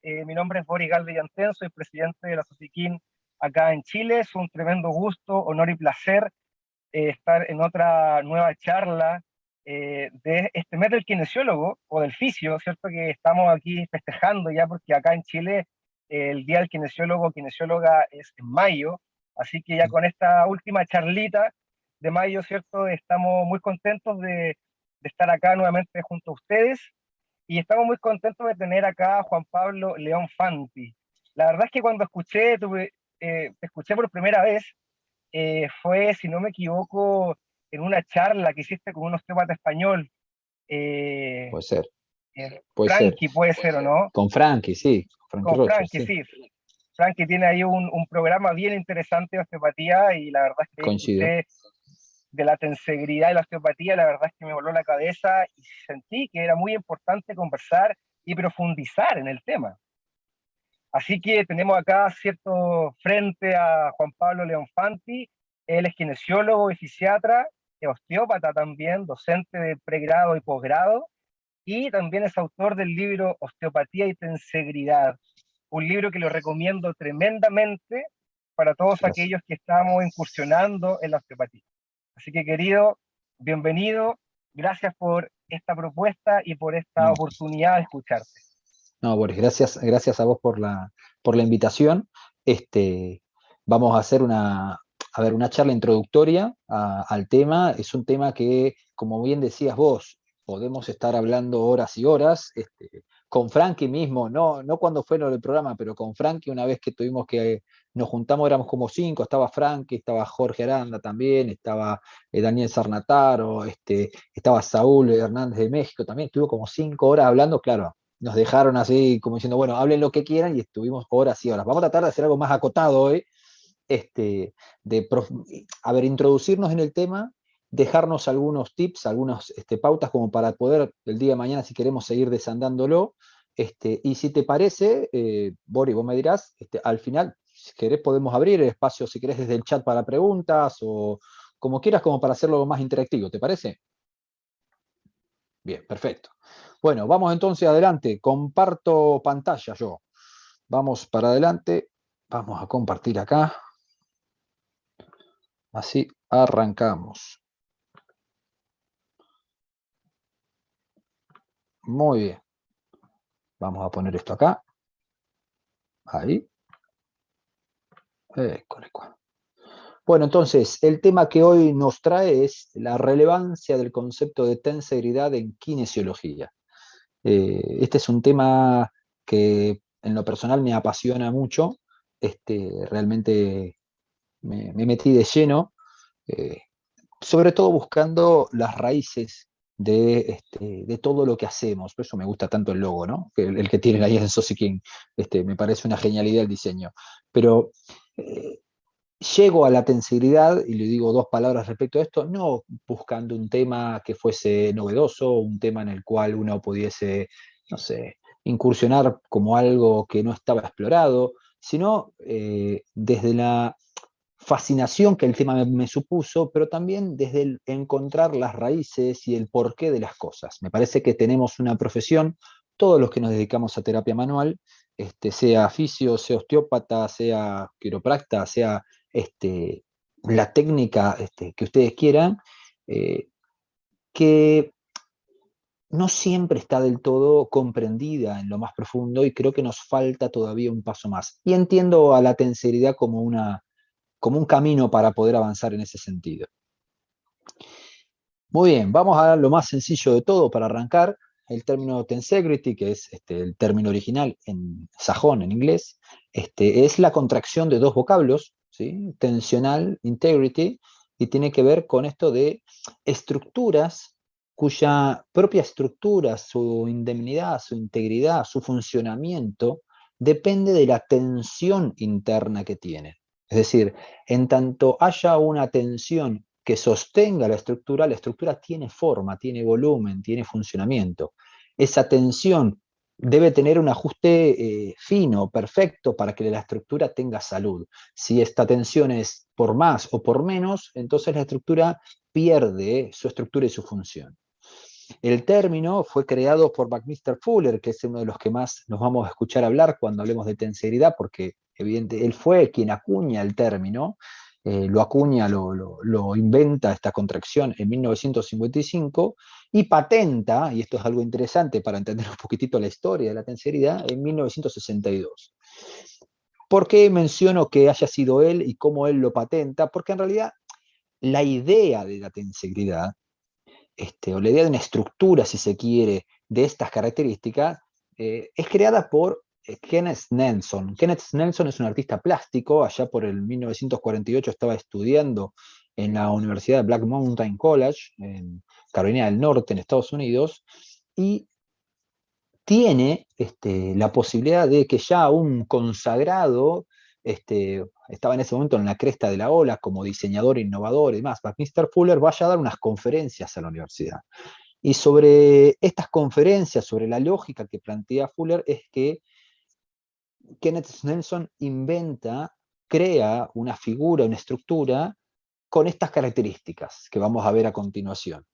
Mi nombre es Boris Galve Yantén, soy presidente de la SOSIKIN acá en Chile. Es un tremendo gusto, honor y placer estar en otra nueva charla de este mes del kinesiólogo o del fisio, ¿cierto? Que estamos aquí festejando ya porque acá en Chile el Día del Kinesiólogo o Kinesióloga es en mayo, así que ya con esta última charlita de mayo, ¿cierto? Estamos muy contentos de estar acá nuevamente junto a ustedes y estamos muy contentos de tener acá a Juan Pablo León Fanti. La verdad es que cuando te escuché por primera vez, fue, si no me equivoco, en una charla que hiciste con un osteópata español, eh, Puede ser, puede ser. Frankie, puede ser o no, Con Frankie, sí, Frankie con Rocher, Frankie, sí, sí. Frankie tiene ahí un programa bien interesante de osteopatía y la verdad es que coincido. escuché de la tensegridad y la osteopatía, la verdad es que me voló la cabeza y sentí que era muy importante conversar y profundizar en el tema. Así que tenemos acá, cierto, frente a Juan Pablo León Fanti. Él es kinesiólogo y fisiatra, es osteópata también, docente de pregrado y posgrado, y también es autor del libro Osteopatía y Tensegridad, un libro que lo recomiendo tremendamente para todos Gracias. aquellos que estamos incursionando en la osteopatía. Así que, querido, bienvenido, gracias por esta propuesta y por esta No, oportunidad de escucharte. no, Boris, gracias a vos por la invitación. Vamos a hacer una charla introductoria al tema. Es un tema que, como bien decías vos, podemos estar hablando horas y horas. Con Frankie mismo, no cuando fue lo del programa, pero con Frankie, una vez que tuvimos que nos juntamos, éramos como 5, estaba Frankie, estaba Jorge Aranda también, estaba Daniel Sarnataro, estaba Saúl Hernández de México también, estuvo como 5 horas hablando, claro. Nos dejaron así como diciendo, bueno, hablen lo que quieran y estuvimos horas y horas. Vamos a tratar de hacer algo más acotado hoy, a ver, introducirnos en el tema, dejarnos algunos tips, algunas pautas como para poder el día de mañana, si queremos, seguir desandándolo. Y si te parece, Boris, vos me dirás, al final, si querés, podemos abrir el espacio, si querés, desde el chat para preguntas o como quieras, como para hacerlo más interactivo, ¿te parece? Bien, perfecto. Bueno, vamos entonces adelante. Comparto pantalla yo. Vamos para adelante. Vamos a compartir acá. Así arrancamos. Muy bien. Vamos a poner esto acá. Ahí. École. Bueno, entonces, el tema que hoy nos trae es la relevancia del concepto de tensegridad en kinesiología. Este es un tema que en lo personal me apasiona mucho. Realmente me metí de lleno, eh, sobre todo buscando las raíces de todo lo que hacemos. Por eso me gusta tanto el logo, ¿no? El que tienen ahí en SOSIKIN. Me parece una genialidad el diseño. Pero eh, llego a la tensibilidad, y le digo dos palabras respecto a esto, no buscando un tema que fuese novedoso, un tema en el cual uno pudiese, no sé, incursionar como algo que no estaba explorado, sino desde la fascinación que el tema me supuso, pero también desde el encontrar las raíces y el porqué de las cosas. Me parece que tenemos una profesión, todos los que nos dedicamos a terapia manual, sea fisio, sea osteópata, sea quiropracta, sea la técnica que ustedes quieran, eh, que no siempre está del todo comprendida en lo más profundo y creo que nos falta todavía un paso más. Y entiendo a la tenseridad como un camino para poder avanzar en ese sentido. Muy bien, vamos a lo más sencillo de todo para arrancar. El término tensegrity, que es el término original en sajón, en inglés, es la contracción de dos vocablos, ¿sí? Tensional, integrity, y tiene que ver con esto de estructuras cuya propia estructura, su indemnidad, su integridad, su funcionamiento, depende de la tensión interna que tienen. Es decir, en tanto haya una tensión que sostenga la estructura tiene forma, tiene volumen, tiene funcionamiento. Esa tensión debe tener un ajuste fino, perfecto, para que la estructura tenga salud. Si esta tensión es por más o por menos, entonces la estructura pierde su estructura y su función. El término fue creado por Buckminster Fuller, que es uno de los que más nos vamos a escuchar hablar cuando hablemos de tensegridad, porque evidentemente él fue quien acuña el término, lo acuña, lo inventa esta contracción en 1955 y patenta, y esto es algo interesante para entender un poquitito la historia de la tensegridad, en 1962. ¿Por qué menciono que haya sido él y cómo él lo patenta? Porque en realidad la idea de la tensegridad, o la idea de una estructura, si se quiere, de estas características, es creada por Kenneth Nelson. Kenneth Nelson es un artista plástico, allá por el 1948 estaba estudiando en la Universidad de Black Mountain College, en Carolina del Norte, en Estados Unidos, y tiene la posibilidad de que ya un consagrado, estaba en ese momento en la cresta de la ola como diseñador, innovador y demás, Buckminster Fuller vaya a dar unas conferencias a la universidad. Y sobre estas conferencias, sobre la lógica que plantea Fuller, es que Kenneth Nelson inventa, crea una figura, una estructura con estas características que vamos a ver a continuación.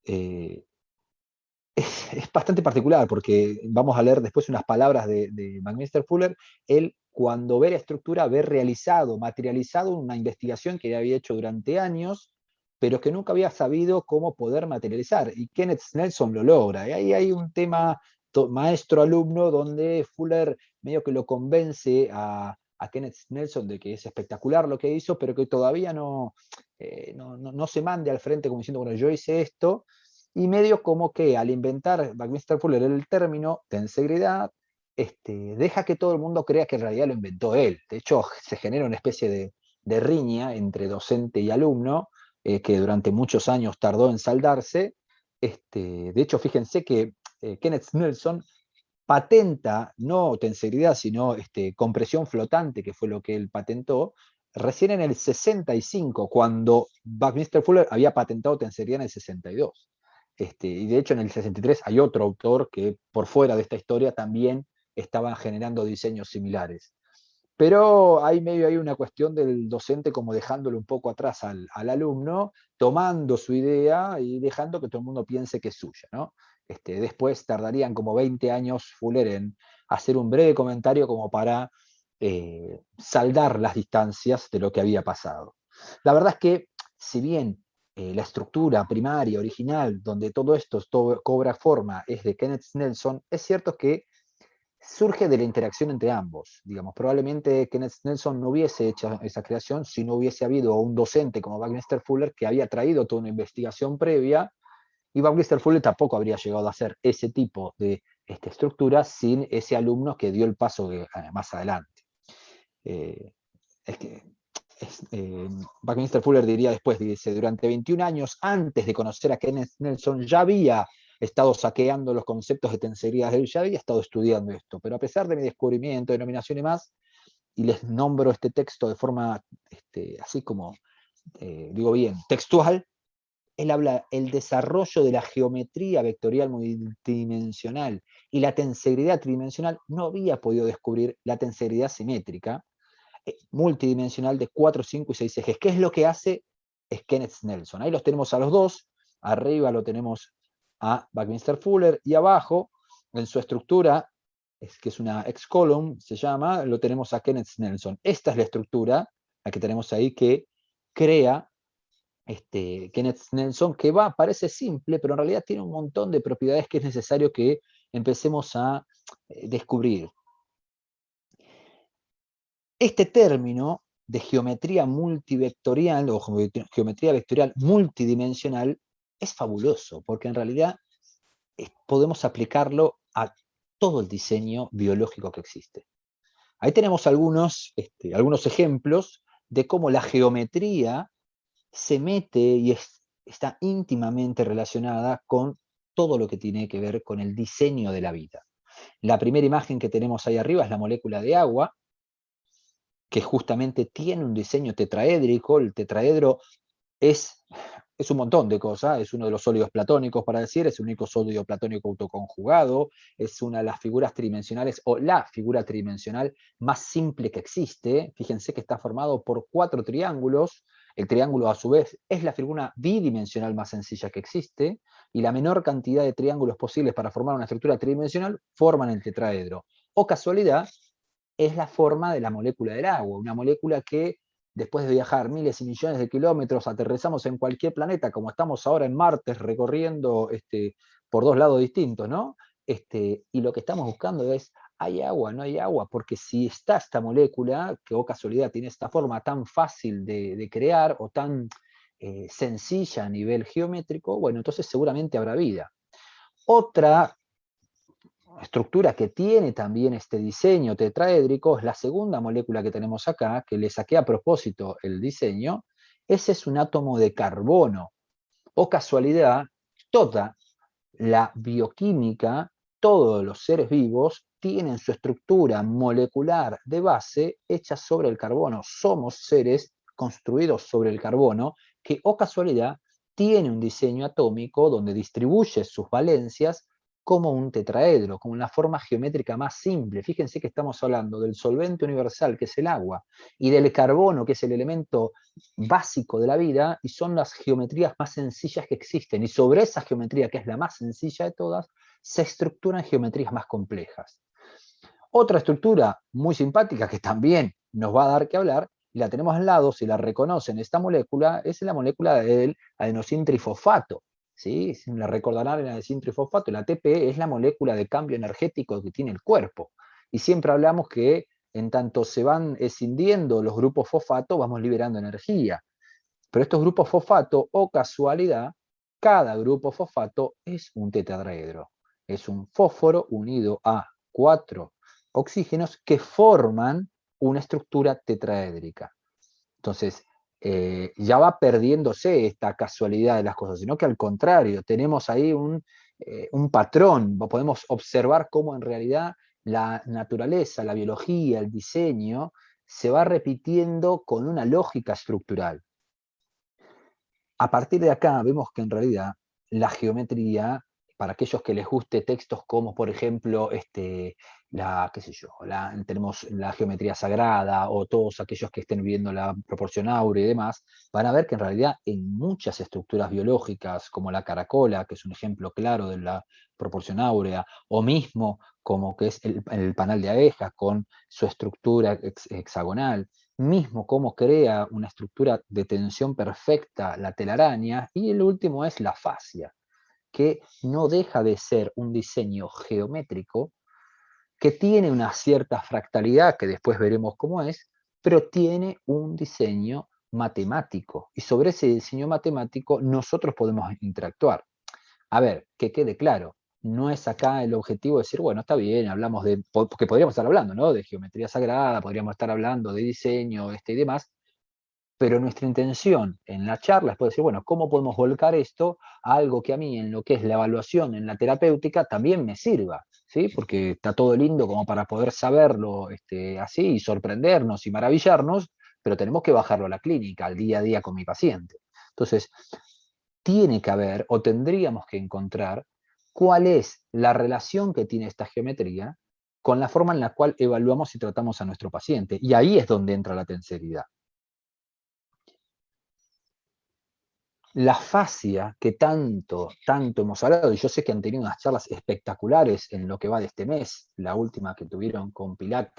Es bastante particular porque vamos a leer después unas palabras de Buckminster Fuller. Él, cuando ve la estructura, ve realizado, materializado una investigación que había hecho durante años, pero que nunca había sabido cómo poder materializar. Y Kenneth Nelson lo logra. Y ahí hay un tema maestro-alumno donde Fuller medio que lo convence a Kenneth Nelson de que es espectacular lo que hizo, pero que todavía no se mande al frente como diciendo, bueno, yo hice esto, y medio como que al inventar Buckminster Fuller el término tensegridad, deja que todo el mundo crea que en realidad lo inventó él. De hecho, se genera una especie de riña entre docente y alumno, que durante muchos años tardó en saldarse. De hecho, fíjense que Kenneth Nelson patenta no tensegridad, sino compresión flotante, que fue lo que él patentó, recién en el 65, cuando Buckminster Fuller había patentado tensegridad en el 62. Y de hecho en el 63 hay otro autor que por fuera de esta historia también estaban generando diseños similares. Pero hay medio hay una cuestión del docente como dejándolo un poco atrás al alumno, tomando su idea y dejando que todo el mundo piense que es suya, ¿no? Después tardarían como 20 años Fuller en hacer un breve comentario como para saldar las distancias de lo que había pasado. La verdad es que, si bien la estructura primaria, original, donde todo esto cobra forma, es de Kenneth Nelson, es cierto que surge de la interacción entre ambos. Digamos, probablemente Kenneth Nelson no hubiese hecho esa creación si no hubiese habido un docente como Buckminster Fuller que había traído toda una investigación previa, y Buckminster Fuller tampoco habría llegado a hacer ese tipo de estructura sin ese alumno que dio el paso más adelante. Es que Buckminster Fuller diría después, dice, durante 21 años antes de conocer a Kenneth Nelson ya había estado saqueando los conceptos de tensegridad, él ya había estado estudiando esto, pero a pesar de mi descubrimiento, denominación y más, y les nombro este texto de forma así como, digo bien, textual, él habla el desarrollo de la geometría vectorial multidimensional y la tensegridad tridimensional, no había podido descubrir la tensegridad simétrica, multidimensional de 4, 5 y 6 ejes. ¿Qué es lo que hace? Es Kenneth Nelson. Ahí los tenemos a los dos. Arriba lo tenemos a Buckminster Fuller y abajo, en su estructura, que es una X-column, se llama, lo tenemos a Kenneth Nelson. Esta es la estructura, la que tenemos ahí, que crea Kenneth Nelson, que parece simple, pero en realidad tiene un montón de propiedades que es necesario que empecemos a descubrir. Este término de geometría multivectorial o geometría vectorial multidimensional es fabuloso, porque en realidad podemos aplicarlo a todo el diseño biológico que existe. Ahí tenemos algunos ejemplos de cómo la geometría se mete y está íntimamente relacionada con todo lo que tiene que ver con el diseño de la vida. La primera imagen que tenemos ahí arriba es la molécula de agua, que justamente tiene un diseño tetraédrico. El tetraedro es un montón de cosas, es uno de los sólidos platónicos, para decir, es el único sólido platónico autoconjugado, es una de las figuras tridimensionales, o la figura tridimensional más simple que existe. Fíjense que está formado por 4 triángulos, El triángulo, a su vez, es la figura bidimensional más sencilla que existe, y la menor cantidad de triángulos posibles para formar una estructura tridimensional forman el tetraedro. O casualidad, es la forma de la molécula del agua, una molécula que después de viajar miles y millones de kilómetros, aterrizamos en cualquier planeta, como estamos ahora en Marte, recorriendo por dos lados distintos, ¿no? Y lo que estamos buscando es, ¿hay agua? ¿No hay agua? Porque si está esta molécula, que o casualidad tiene esta forma tan fácil de crear o tan sencilla a nivel geométrico, bueno, entonces seguramente habrá vida. Otra estructura que tiene también este diseño tetraédrico es la segunda molécula que tenemos acá, que le saqué a propósito el diseño. Ese es un átomo de carbono. O casualidad, toda la bioquímica, todos los seres vivos tienen su estructura molecular de base hecha sobre el carbono. Somos seres construidos sobre el carbono que, o casualidad, tiene un diseño atómico donde distribuye sus valencias como un tetraedro, como una forma geométrica más simple. Fíjense que estamos hablando del solvente universal, que es el agua, y del carbono, que es el elemento básico de la vida, y son las geometrías más sencillas que existen. Y sobre esa geometría, que es la más sencilla de todas, se estructuran geometrías más complejas. Otra estructura muy simpática que también nos va a dar que hablar, y la tenemos al lado, si la reconocen, esta molécula, es la molécula del adenosín trifosfato. ¿Sí? Si la recordarán, el adenosín trifosfato, el ATP, es la molécula de cambio energético que tiene el cuerpo. Y siempre hablamos que en tanto se van escindiendo los grupos fosfato, vamos liberando energía. Pero estos grupos fosfato, o casualidad, cada grupo fosfato es un tetraedro. Es un fósforo unido a 4 oxígenos que forman una estructura tetraédrica. Entonces, ya va perdiéndose esta casualidad de las cosas, sino que al contrario, tenemos ahí un patrón, podemos observar cómo en realidad la naturaleza, la biología, el diseño, se va repitiendo con una lógica estructural. A partir de acá vemos que en realidad la geometría, para aquellos que les guste textos como, por ejemplo, qué sé yo, tenemos la geometría sagrada, o todos aquellos que estén viendo la proporción áurea y demás, van a ver que en realidad en muchas estructuras biológicas, como la caracola, que es un ejemplo claro de la proporción áurea, o mismo como que es el panal de abejas con su estructura hexagonal, mismo cómo crea una estructura de tensión perfecta la telaraña, y el último es la fascia, que no deja de ser un diseño geométrico que tiene una cierta fractalidad, que después veremos cómo es, pero tiene un diseño matemático, y sobre ese diseño matemático nosotros podemos interactuar. A ver, que quede claro, no es acá el objetivo de decir, bueno, está bien, hablamos de, porque podríamos estar hablando, ¿no? De geometría sagrada, podríamos estar hablando de diseño, y demás, pero nuestra intención en la charla es poder decir, bueno, ¿cómo podemos volcar esto a algo que a mí, en lo que es la evaluación, en la terapéutica, también me sirva? ¿Sí? Porque está todo lindo como para poder saberlo así y sorprendernos y maravillarnos, pero tenemos que bajarlo a la clínica, al día a día con mi paciente. Entonces, tiene que haber, o tendríamos que encontrar, cuál es la relación que tiene esta geometría con la forma en la cual evaluamos y tratamos a nuestro paciente. Y ahí es donde entra la tenseridad. La fascia que tanto hemos hablado, y yo sé que han tenido unas charlas espectaculares en lo que va de este mes, la última que tuvieron con Pilat,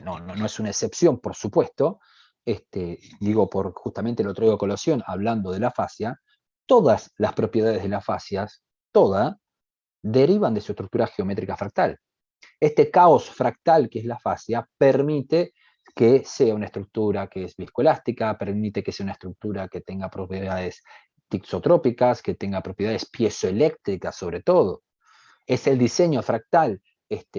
no es una excepción, por supuesto, digo, justamente lo traigo a colación, hablando de la fascia, todas las propiedades de las fascias, todas, derivan de su estructura geométrica fractal. Este caos fractal que es la fascia permite que sea una estructura que es viscoelástica, permite que sea una estructura que tenga propiedades tixotrópicas, que tenga propiedades piezoeléctricas sobre todo. Es el diseño fractal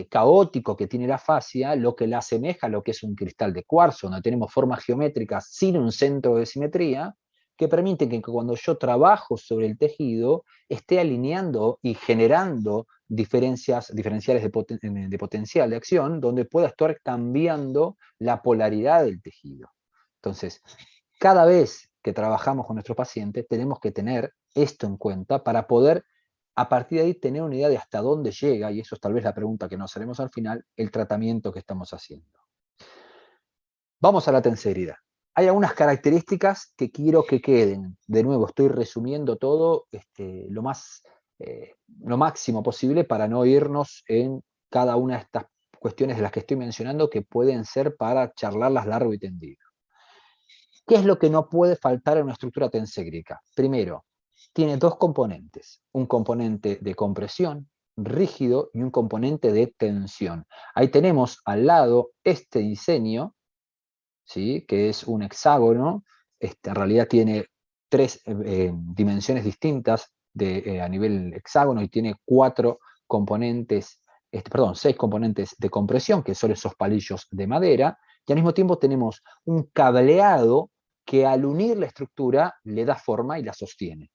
caótico que tiene la fascia lo que la asemeja a lo que es un cristal de cuarzo, donde tenemos formas geométricas sin un centro de simetría, que permiten que cuando yo trabajo sobre el tejido esté alineando y generando diferenciales de potencial de acción, donde pueda estar cambiando la polaridad del tejido. Entonces, cada vez que trabajamos con nuestro paciente, tenemos que tener esto en cuenta para poder, a partir de ahí, tener una idea de hasta dónde llega, y eso es tal vez la pregunta que nos haremos al final, el tratamiento que estamos haciendo. Vamos a la tenseridad. hay algunas características que quiero que queden. De nuevo, estoy resumiendo todo lo máximo posible para no irnos en cada una de estas cuestiones de las que estoy mencionando que pueden ser para charlarlas largo y tendido. ¿Qué es lo que no puede faltar en una estructura tenségrica? Primero, tiene dos componentes, un componente de compresión rígido y un componente de tensión. Ahí tenemos al lado este diseño, ¿sí? Que es un hexágono, en realidad tiene tres dimensiones distintas a nivel hexágono y tiene seis componentes de compresión, que son esos palillos de madera, y al mismo tiempo tenemos un cableado que al unir la estructura le da forma y la sostiene.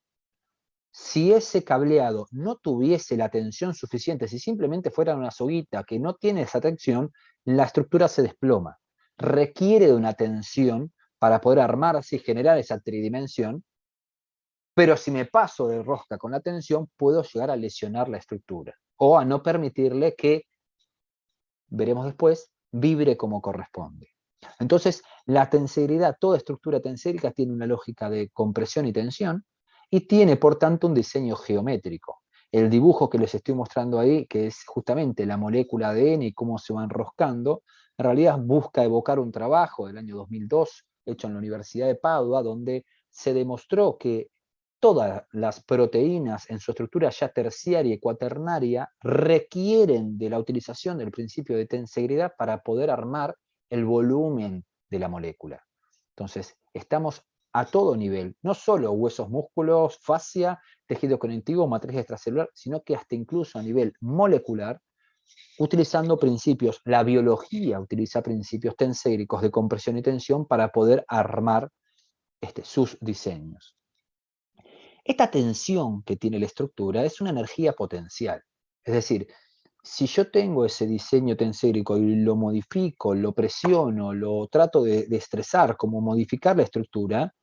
Si ese cableado no tuviese la tensión suficiente, si simplemente fuera una soguita que no tiene esa tensión, la estructura se desploma. Requiere de una tensión para poder armarse y generar esa tridimensión, pero si me paso de rosca con la tensión, puedo llegar a lesionar la estructura o a no permitirle que, veremos después, vibre como corresponde. Entonces, la tensegridad, toda estructura tensérica tiene una lógica de compresión y tensión y tiene, por tanto, un diseño geométrico. El dibujo que les estoy mostrando ahí, que es justamente la molécula ADN y cómo se va enroscando, en realidad busca evocar un trabajo del año 2002 hecho en la Universidad de Padua, donde se demostró que todas las proteínas en su estructura ya terciaria y cuaternaria requieren de la utilización del principio de tensegridad para poder armar el volumen de la molécula. Entonces, estamos a todo nivel, no solo huesos, músculos, fascia, tejido conectivo, matriz extracelular, sino que hasta incluso a nivel molecular, utilizando principios, la biología utiliza principios tenségricos de compresión y tensión para poder armar sus diseños. Esta tensión que tiene la estructura es una energía potencial. Es decir, si yo tengo ese diseño tensérico y lo modifico, lo presiono, lo trato de estresar, como modificar la estructura,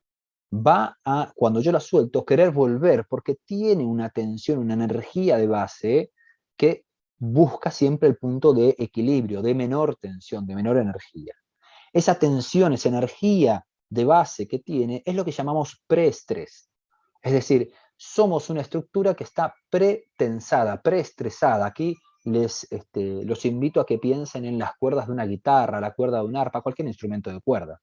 va a, cuando yo la suelto, querer volver porque tiene una tensión, una energía de base que busca siempre el punto de equilibrio, de menor tensión, de menor energía. Esa tensión, esa energía de base que tiene, es lo que llamamos preestrés. Es decir, somos una estructura que está pretensada, preestresada. Aquí los invito a que piensen en las cuerdas de una guitarra, la cuerda de un arpa, cualquier instrumento de cuerda.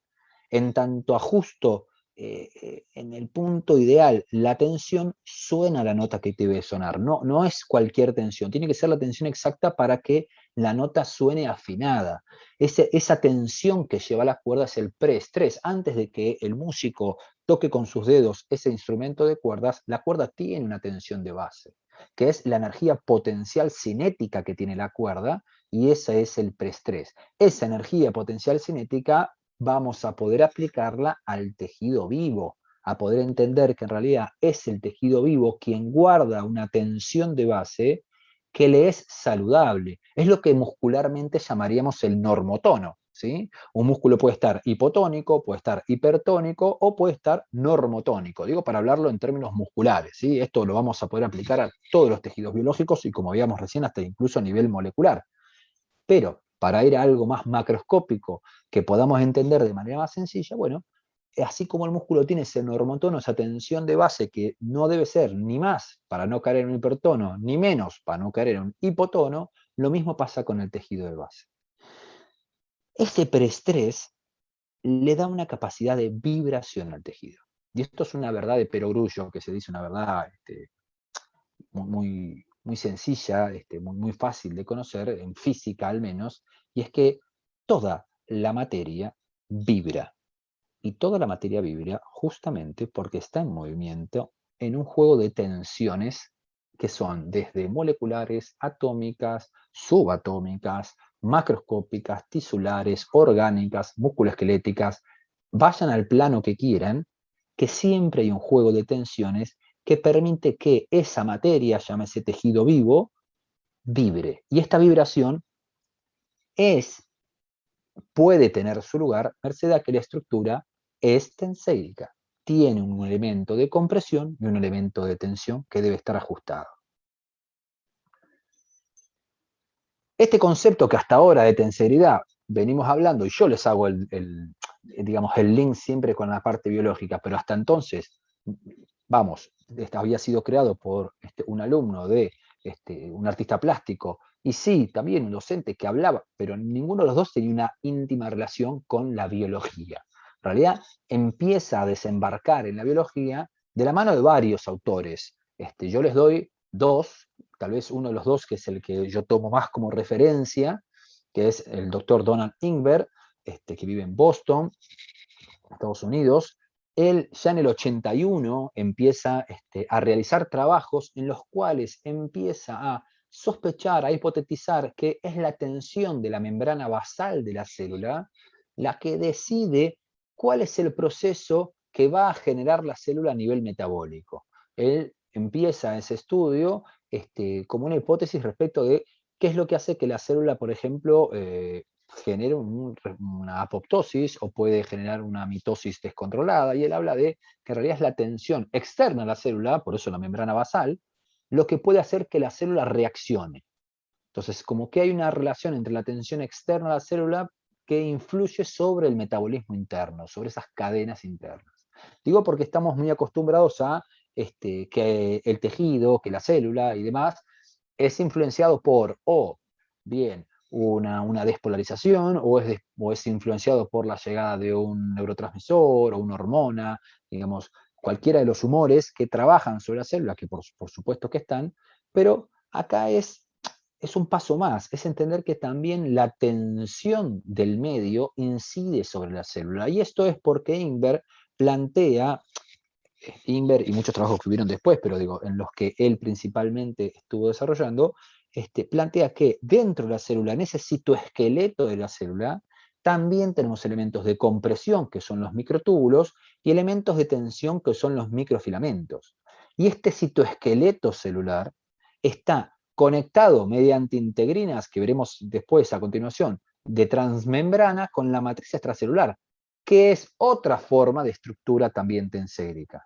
En tanto ajusto en el punto ideal la tensión, suena la nota que debe sonar. No es cualquier tensión, tiene que ser la tensión exacta para que la nota suene afinada. Esa tensión que lleva la cuerda es el preestrés. Antes de que el músico toque con sus dedos ese instrumento de cuerdas, la cuerda tiene una tensión de base, que es la energía potencial cinética que tiene la cuerda, y ese es el preestrés. Esa energía potencial cinética vamos a poder aplicarla al tejido vivo, a poder entender que en realidad es el tejido vivo quien guarda una tensión de base que le es saludable. Es lo que muscularmente llamaríamos el normotono, ¿sí? Un músculo puede estar hipotónico, puede estar hipertónico o puede estar normotónico. Digo para hablarlo en términos musculares, ¿sí? Esto lo vamos a poder aplicar a todos los tejidos biológicos y, como veíamos recién, hasta incluso a nivel molecular. Pero para ir a algo más macroscópico que podamos entender de manera más sencilla, bueno, así como el músculo tiene ese normotono, esa tensión de base que no debe ser ni más para no caer en un hipertono, ni menos para no caer en un hipotono, lo mismo pasa con el tejido de base. Ese preestrés le da una capacidad de vibración al tejido. Y esto es una verdad de perogrullo, que se dice una verdad muy sencilla, muy fácil de conocer, en física al menos, y es que toda la materia vibra. Y toda la materia vibra justamente porque está en movimiento en un juego de tensiones que son desde moleculares, atómicas, subatómicas, macroscópicas, tisulares, orgánicas, musculoesqueléticas, vayan al plano que quieran, que siempre hay un juego de tensiones que permite que esa materia, llámese tejido vivo, vibre. Y esta vibración puede tener su lugar merced a que la estructura es tensérica. Tiene un elemento de compresión y un elemento de tensión que debe estar ajustado. Este concepto que hasta ahora de tenseridad venimos hablando, y yo les hago digamos, el link siempre con la parte biológica, pero hasta entonces, vamos, había sido creado por un alumno de un artista plástico, y sí, también un docente que hablaba, pero ninguno de los dos tenía una íntima relación con la biología. En realidad empieza a desembarcar en la biología de la mano de varios autores. Yo les doy dos, tal vez uno de los dos, que es el que yo tomo más como referencia, que es el doctor Donald Ingber, que vive en Boston, Estados Unidos. Él ya en el 81 empieza a realizar trabajos en los cuales empieza a sospechar, a hipotetizar que es la tensión de la membrana basal de la célula la que decide cuál es el proceso que va a generar la célula a nivel metabólico. Él empieza ese estudio como una hipótesis respecto de qué es lo que hace que la célula, por ejemplo, genere una apoptosis o puede generar una mitosis descontrolada, y él habla de que en realidad es la tensión externa a la célula, por eso la membrana basal, lo que puede hacer que la célula reaccione. Entonces, como que hay una relación entre la tensión externa a la célula que influye sobre el metabolismo interno, sobre esas cadenas internas. Digo porque estamos muy acostumbrados a que el tejido, que la célula y demás, es influenciado por, o bien, una despolarización, o es influenciado por la llegada de un neurotransmisor o una hormona, digamos, cualquiera de los humores que trabajan sobre la célula, que por supuesto que están, pero acá es un paso más, es entender que también la tensión del medio incide sobre la célula. Y esto es porque Ingber plantea, Ingber y muchos trabajos que hubieron después, pero digo, en los que él principalmente estuvo desarrollando, plantea que dentro de la célula, en ese citoesqueleto de la célula, también tenemos elementos de compresión, que son los microtúbulos, y elementos de tensión, que son los microfilamentos. Y este citoesqueleto celular está conectado mediante integrinas, que veremos después a continuación, de transmembrana con la matriz extracelular, que es otra forma de estructura también tensérica.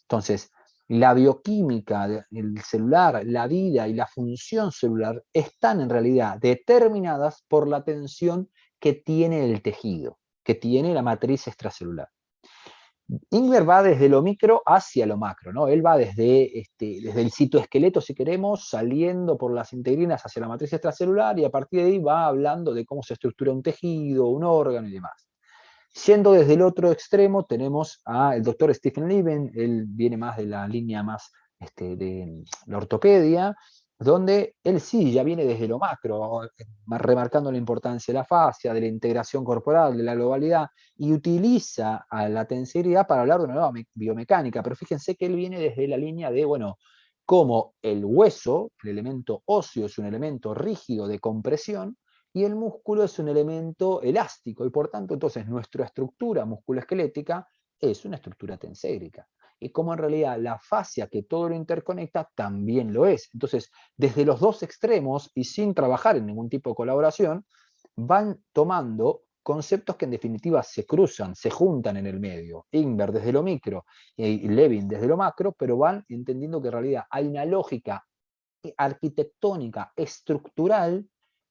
Entonces, la bioquímica del celular, la vida y la función celular están en realidad determinadas por la tensión que tiene el tejido, que tiene la matriz extracelular. Ingber va desde lo micro hacia lo macro, ¿no? Él va desde el citoesqueleto, si queremos, saliendo por las integrinas hacia la matriz extracelular, y a partir de ahí va hablando de cómo se estructura un tejido, un órgano y demás. Siendo desde el otro extremo, tenemos al doctor Stephen Levin. Él viene más de la línea más de la ortopedia, donde él sí ya viene desde lo macro, remarcando la importancia de la fascia, de la integración corporal, de la globalidad, y utiliza a la tensibilidad para hablar de una nueva biomecánica. Pero fíjense que él viene desde la línea de, bueno, cómo el hueso, el elemento óseo, es un elemento rígido de compresión, y el músculo es un elemento elástico, y por tanto entonces nuestra estructura musculoesquelética es una estructura tensérica. Y como en realidad la fascia que todo lo interconecta también lo es. Entonces, desde los dos extremos y sin trabajar en ningún tipo de colaboración, van tomando conceptos que en definitiva se cruzan, se juntan en el medio. Ingber desde lo micro y Levin desde lo macro, pero van entendiendo que en realidad hay una lógica arquitectónica, estructural,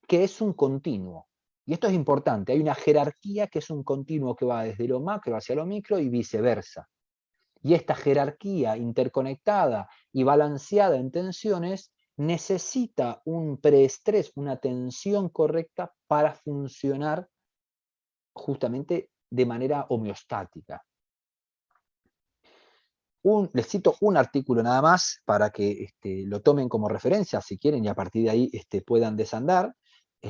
que es un continuo. Y esto es importante, hay una jerarquía que es un continuo que va desde lo macro hacia lo micro y viceversa. Y esta jerarquía interconectada y balanceada en tensiones necesita un preestrés, una tensión correcta para funcionar justamente de manera homeostática. Les cito un artículo nada más para que lo tomen como referencia, si quieren, y a partir de ahí puedan desandar,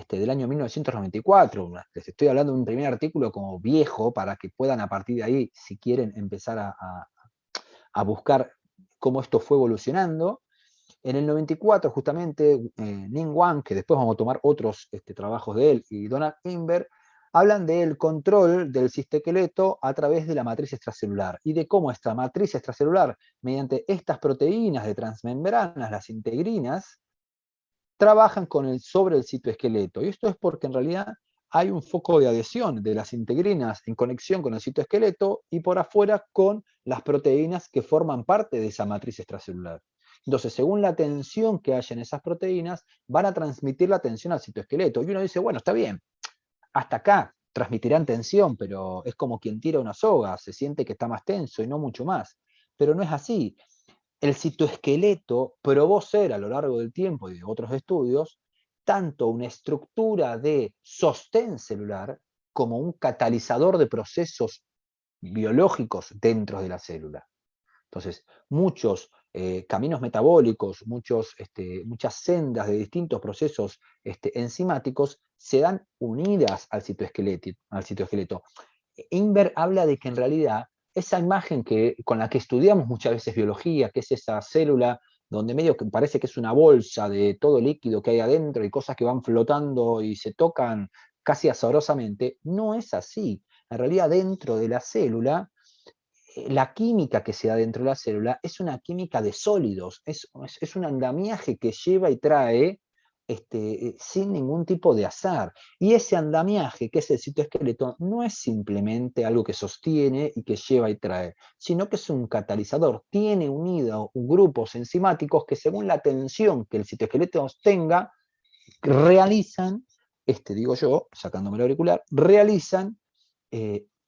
del año 1994. Les estoy hablando de un primer artículo como viejo, para que puedan a partir de ahí, si quieren, empezar a buscar cómo esto fue evolucionando. En el 94, justamente, Ning Wang, que después vamos a tomar otros trabajos de él, y Donald Ingber, hablan del control del cistoesqueleto a través de la matriz extracelular, y de cómo esta matriz extracelular, mediante estas proteínas de transmembranas, las integrinas, trabajan sobre el citoesqueleto. Y esto es porque en realidad hay un foco de adhesión de las integrinas en conexión con el citoesqueleto y por afuera con las proteínas que forman parte de esa matriz extracelular. Entonces, según la tensión que haya en esas proteínas, van a transmitir la tensión al citoesqueleto. Y uno dice, bueno, está bien, hasta acá transmitirán tensión, pero es como quien tira una soga, se siente que está más tenso y no mucho más. Pero no es así. El citoesqueleto probó ser a lo largo del tiempo y de otros estudios tanto una estructura de sostén celular como un catalizador de procesos biológicos dentro de la célula. Entonces, muchos caminos metabólicos, muchas sendas de distintos procesos enzimáticos se dan unidas al citoesqueleto. Inver habla de que en realidad esa imagen con la que estudiamos muchas veces biología, que es esa célula donde medio que parece que es una bolsa de todo líquido que hay adentro y cosas que van flotando y se tocan casi azarosamente, no es así. En realidad dentro de la célula la química que se da dentro de la célula es una química de sólidos, es un andamiaje que lleva y trae sin ningún tipo de azar. Y ese andamiaje, que es el citoesqueleto, no es simplemente algo que sostiene y que lleva y trae, sino que es un catalizador. Tiene unidos grupos enzimáticos que según la tensión que el citoesqueleto tenga, realizan, digo yo, sacándome el auricular, realizan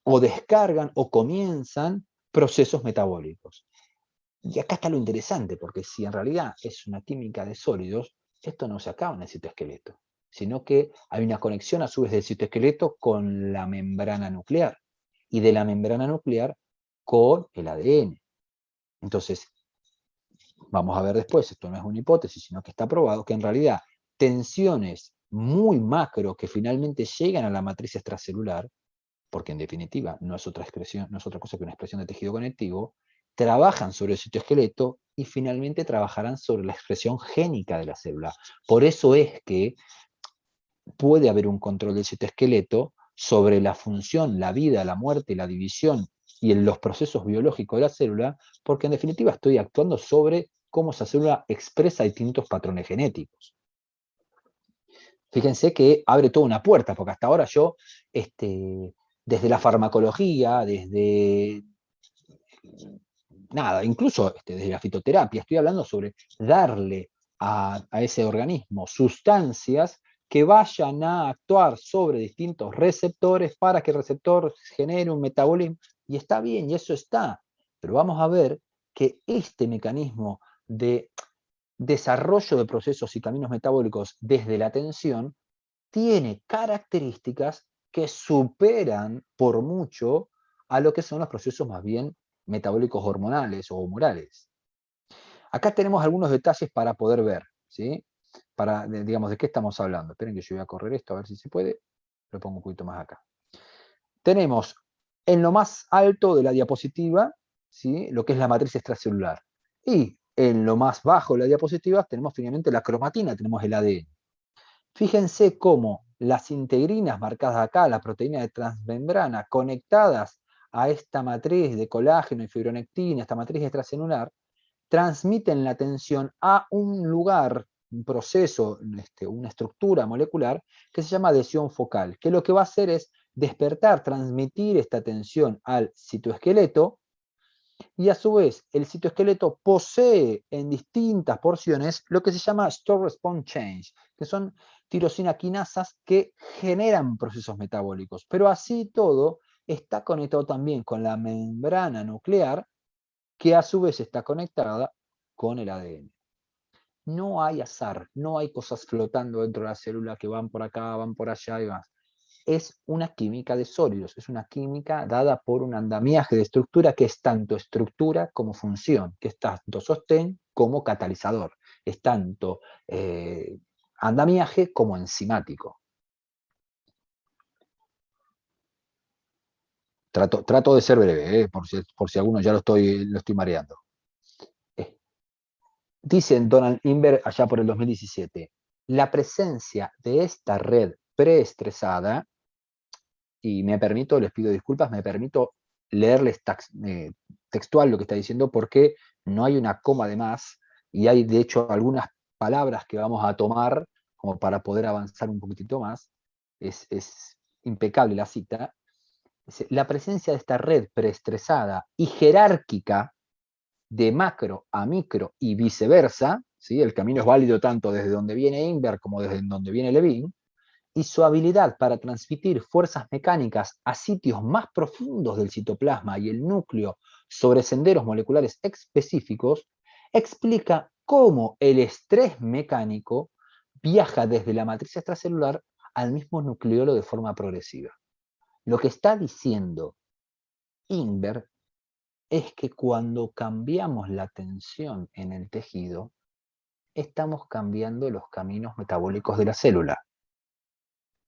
o descargan o comienzan procesos metabólicos. Y acá está lo interesante, porque si en realidad es una química de sólidos, esto no se acaba en el citoesqueleto, sino que hay una conexión a su vez del citoesqueleto con la membrana nuclear, y de la membrana nuclear con el ADN. Entonces, vamos a ver después, esto no es una hipótesis, sino que está probado que en realidad tensiones muy macro que finalmente llegan a la matriz extracelular, porque en definitiva no es otra cosa que una expresión de tejido conectivo, trabajan sobre el citoesqueleto y finalmente trabajarán sobre la expresión génica de la célula. Por eso es que puede haber un control del citoesqueleto sobre la función, la vida, la muerte, la división y en los procesos biológicos de la célula, porque en definitiva estoy actuando sobre cómo esa célula expresa distintos patrones genéticos. Fíjense que abre toda una puerta, porque hasta ahora yo, desde la farmacología, desde nada, incluso desde la fitoterapia, estoy hablando sobre darle a ese organismo sustancias que vayan a actuar sobre distintos receptores para que el receptor genere un metabolismo, y está bien, y eso está, pero vamos a ver que este mecanismo de desarrollo de procesos y caminos metabólicos desde la atención tiene características que superan por mucho a lo que son los procesos más bien metabólicos hormonales o humorales. Acá tenemos algunos detalles para poder ver, ¿sí? Digamos, ¿de qué estamos hablando? Esperen que yo voy a correr esto a ver si se puede. Lo pongo un poquito más acá. Tenemos en lo más alto de la diapositiva, ¿sí?, lo que es la matriz extracelular. Y en lo más bajo de la diapositiva tenemos finalmente la cromatina, tenemos el ADN. Fíjense cómo las integrinas marcadas acá, la proteína de transmembrana, conectadas a esta matriz de colágeno y fibronectina, esta matriz extracelular, transmiten la tensión a un lugar, un proceso, una estructura molecular que se llama adhesión focal, que lo que va a hacer es despertar, transmitir esta tensión al citoesqueleto, y a su vez el citoesqueleto posee en distintas porciones lo que se llama store response change, que son tirosina quinasas que generan procesos metabólicos. Pero así todo está conectado también con la membrana nuclear, que a su vez está conectada con el ADN. No hay azar, no hay cosas flotando dentro de la célula que van por acá, van por allá y van. Es una química de sólidos, es una química dada por un andamiaje de estructura que es tanto estructura como función, que es tanto sostén como catalizador, es tanto andamiaje como enzimático. Trato de ser breve, por si alguno ya lo estoy mareando. Dicen Donald Inver allá por el 2017, la presencia de esta red preestresada, y les pido disculpas, me permito leerles textual lo que está diciendo porque no hay una coma de más y hay de hecho algunas palabras que vamos a tomar como para poder avanzar un poquitito más. Es impecable la cita. Dice, la presencia de esta red preestresada y jerárquica de macro a micro y viceversa, ¿sí? El camino es válido tanto desde donde viene Inver como desde donde viene Levine, y su habilidad para transmitir fuerzas mecánicas a sitios más profundos del citoplasma y el núcleo sobre senderos moleculares específicos, explica cómo el estrés mecánico viaja desde la matriz extracelular al mismo nucleolo de forma progresiva. Lo que está diciendo Ingber es que cuando cambiamos la tensión en el tejido, estamos cambiando los caminos metabólicos de la célula.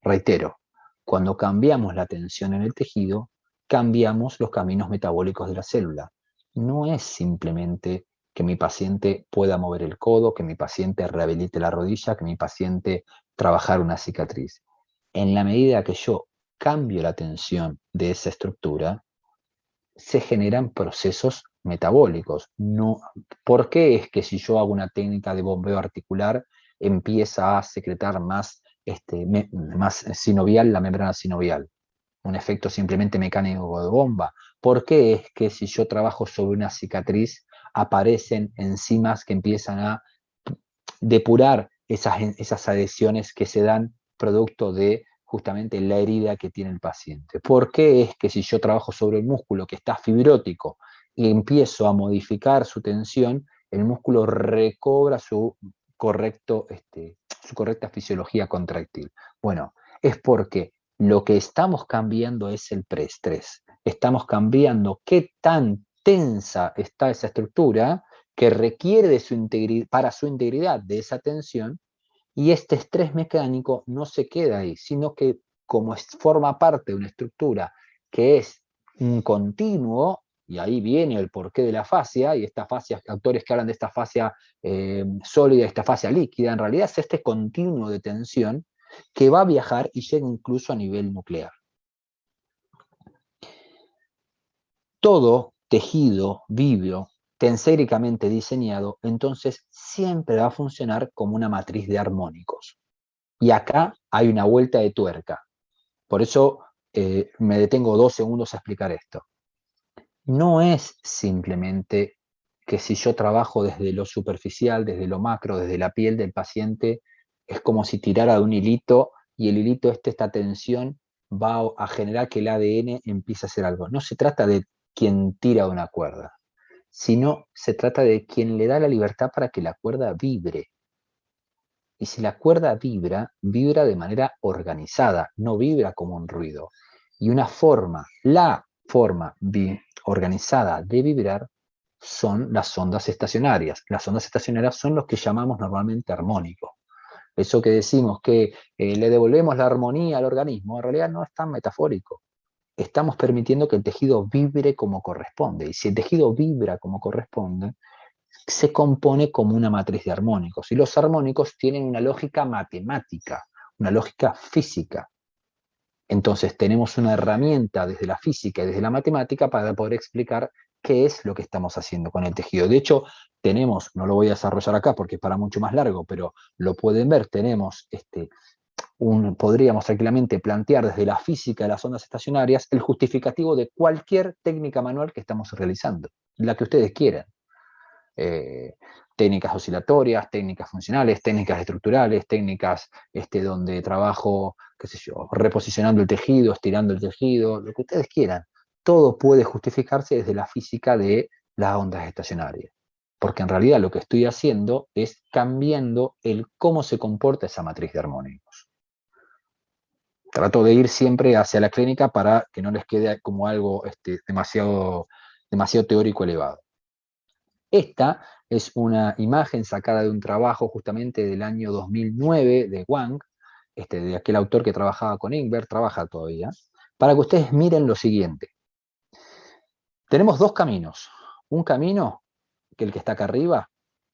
Reitero, cuando cambiamos la tensión en el tejido, cambiamos los caminos metabólicos de la célula. No es simplemente que mi paciente pueda mover el codo, que mi paciente rehabilite la rodilla, que mi paciente trabajar una cicatriz. En la medida que yo cambio la tensión de esa estructura, se generan procesos metabólicos. No, ¿por qué es que si yo hago una técnica de bombeo articular empieza a secretar más, más sinovial la membrana sinovial? Un efecto simplemente mecánico de bomba. ¿Por qué es que si yo trabajo sobre una cicatriz aparecen enzimas que empiezan a depurar esas adhesiones que se dan producto de justamente la herida que tiene el paciente? ¿Por qué es que si yo trabajo sobre el músculo que está fibrótico y empiezo a modificar su tensión, el músculo recobra su correcta fisiología contractil? Bueno, es porque lo que estamos cambiando es el preestrés. Estamos cambiando qué tan tensa está esa estructura que requiere de para su integridad de esa tensión, y este estrés mecánico no se queda ahí, sino que como forma parte de una estructura que es un continuo, y ahí viene el porqué de la fascia, y esta fascia, autores que hablan de esta fascia sólida, esta fascia líquida, en realidad es este continuo de tensión que va a viajar y llega incluso a nivel nuclear. Todo tejido vivo tenséricamente diseñado, entonces siempre va a funcionar como una matriz de armónicos. Y acá hay una vuelta de tuerca. Por eso me detengo 2 segundos a explicar esto. No es simplemente que si yo trabajo desde lo superficial, desde lo macro, desde la piel del paciente, es como si tirara de un hilito y el hilito, esta tensión, va a generar que el ADN empiece a hacer algo. No se trata de quien tira de una cuerda, sino se trata de quien le da la libertad para que la cuerda vibre. Y si la cuerda vibra, vibra de manera organizada, no vibra como un ruido. Y la forma organizada de vibrar son las ondas estacionarias. Las ondas estacionarias son los que llamamos normalmente armónicos. Eso que decimos que le devolvemos la armonía al organismo, en realidad no es tan metafórico. Estamos permitiendo que el tejido vibre como corresponde. Y si el tejido vibra como corresponde, se compone como una matriz de armónicos. Y los armónicos tienen una lógica matemática, una lógica física. Entonces tenemos una herramienta desde la física y desde la matemática para poder explicar qué es lo que estamos haciendo con el tejido. De hecho, tenemos, no lo voy a desarrollar acá porque es para mucho más largo, pero lo pueden ver, tenemos podríamos tranquilamente plantear desde la física de las ondas estacionarias el justificativo de cualquier técnica manual que estamos realizando, la que ustedes quieran. Técnicas oscilatorias, técnicas funcionales, técnicas estructurales, técnicas donde trabajo, qué sé yo, reposicionando el tejido, estirando el tejido, lo que ustedes quieran. Todo puede justificarse desde la física de las ondas estacionarias. Porque en realidad lo que estoy haciendo es cambiando el cómo se comporta esa matriz de armónicos. Trato de ir siempre hacia la clínica para que no les quede como algo demasiado teórico elevado. Esta es una imagen sacada de un trabajo justamente del año 2009 de Wang, de aquel autor que trabajaba con Ingber, trabaja todavía, para que ustedes miren lo siguiente. Tenemos 2 caminos. Un camino, que el que está acá arriba,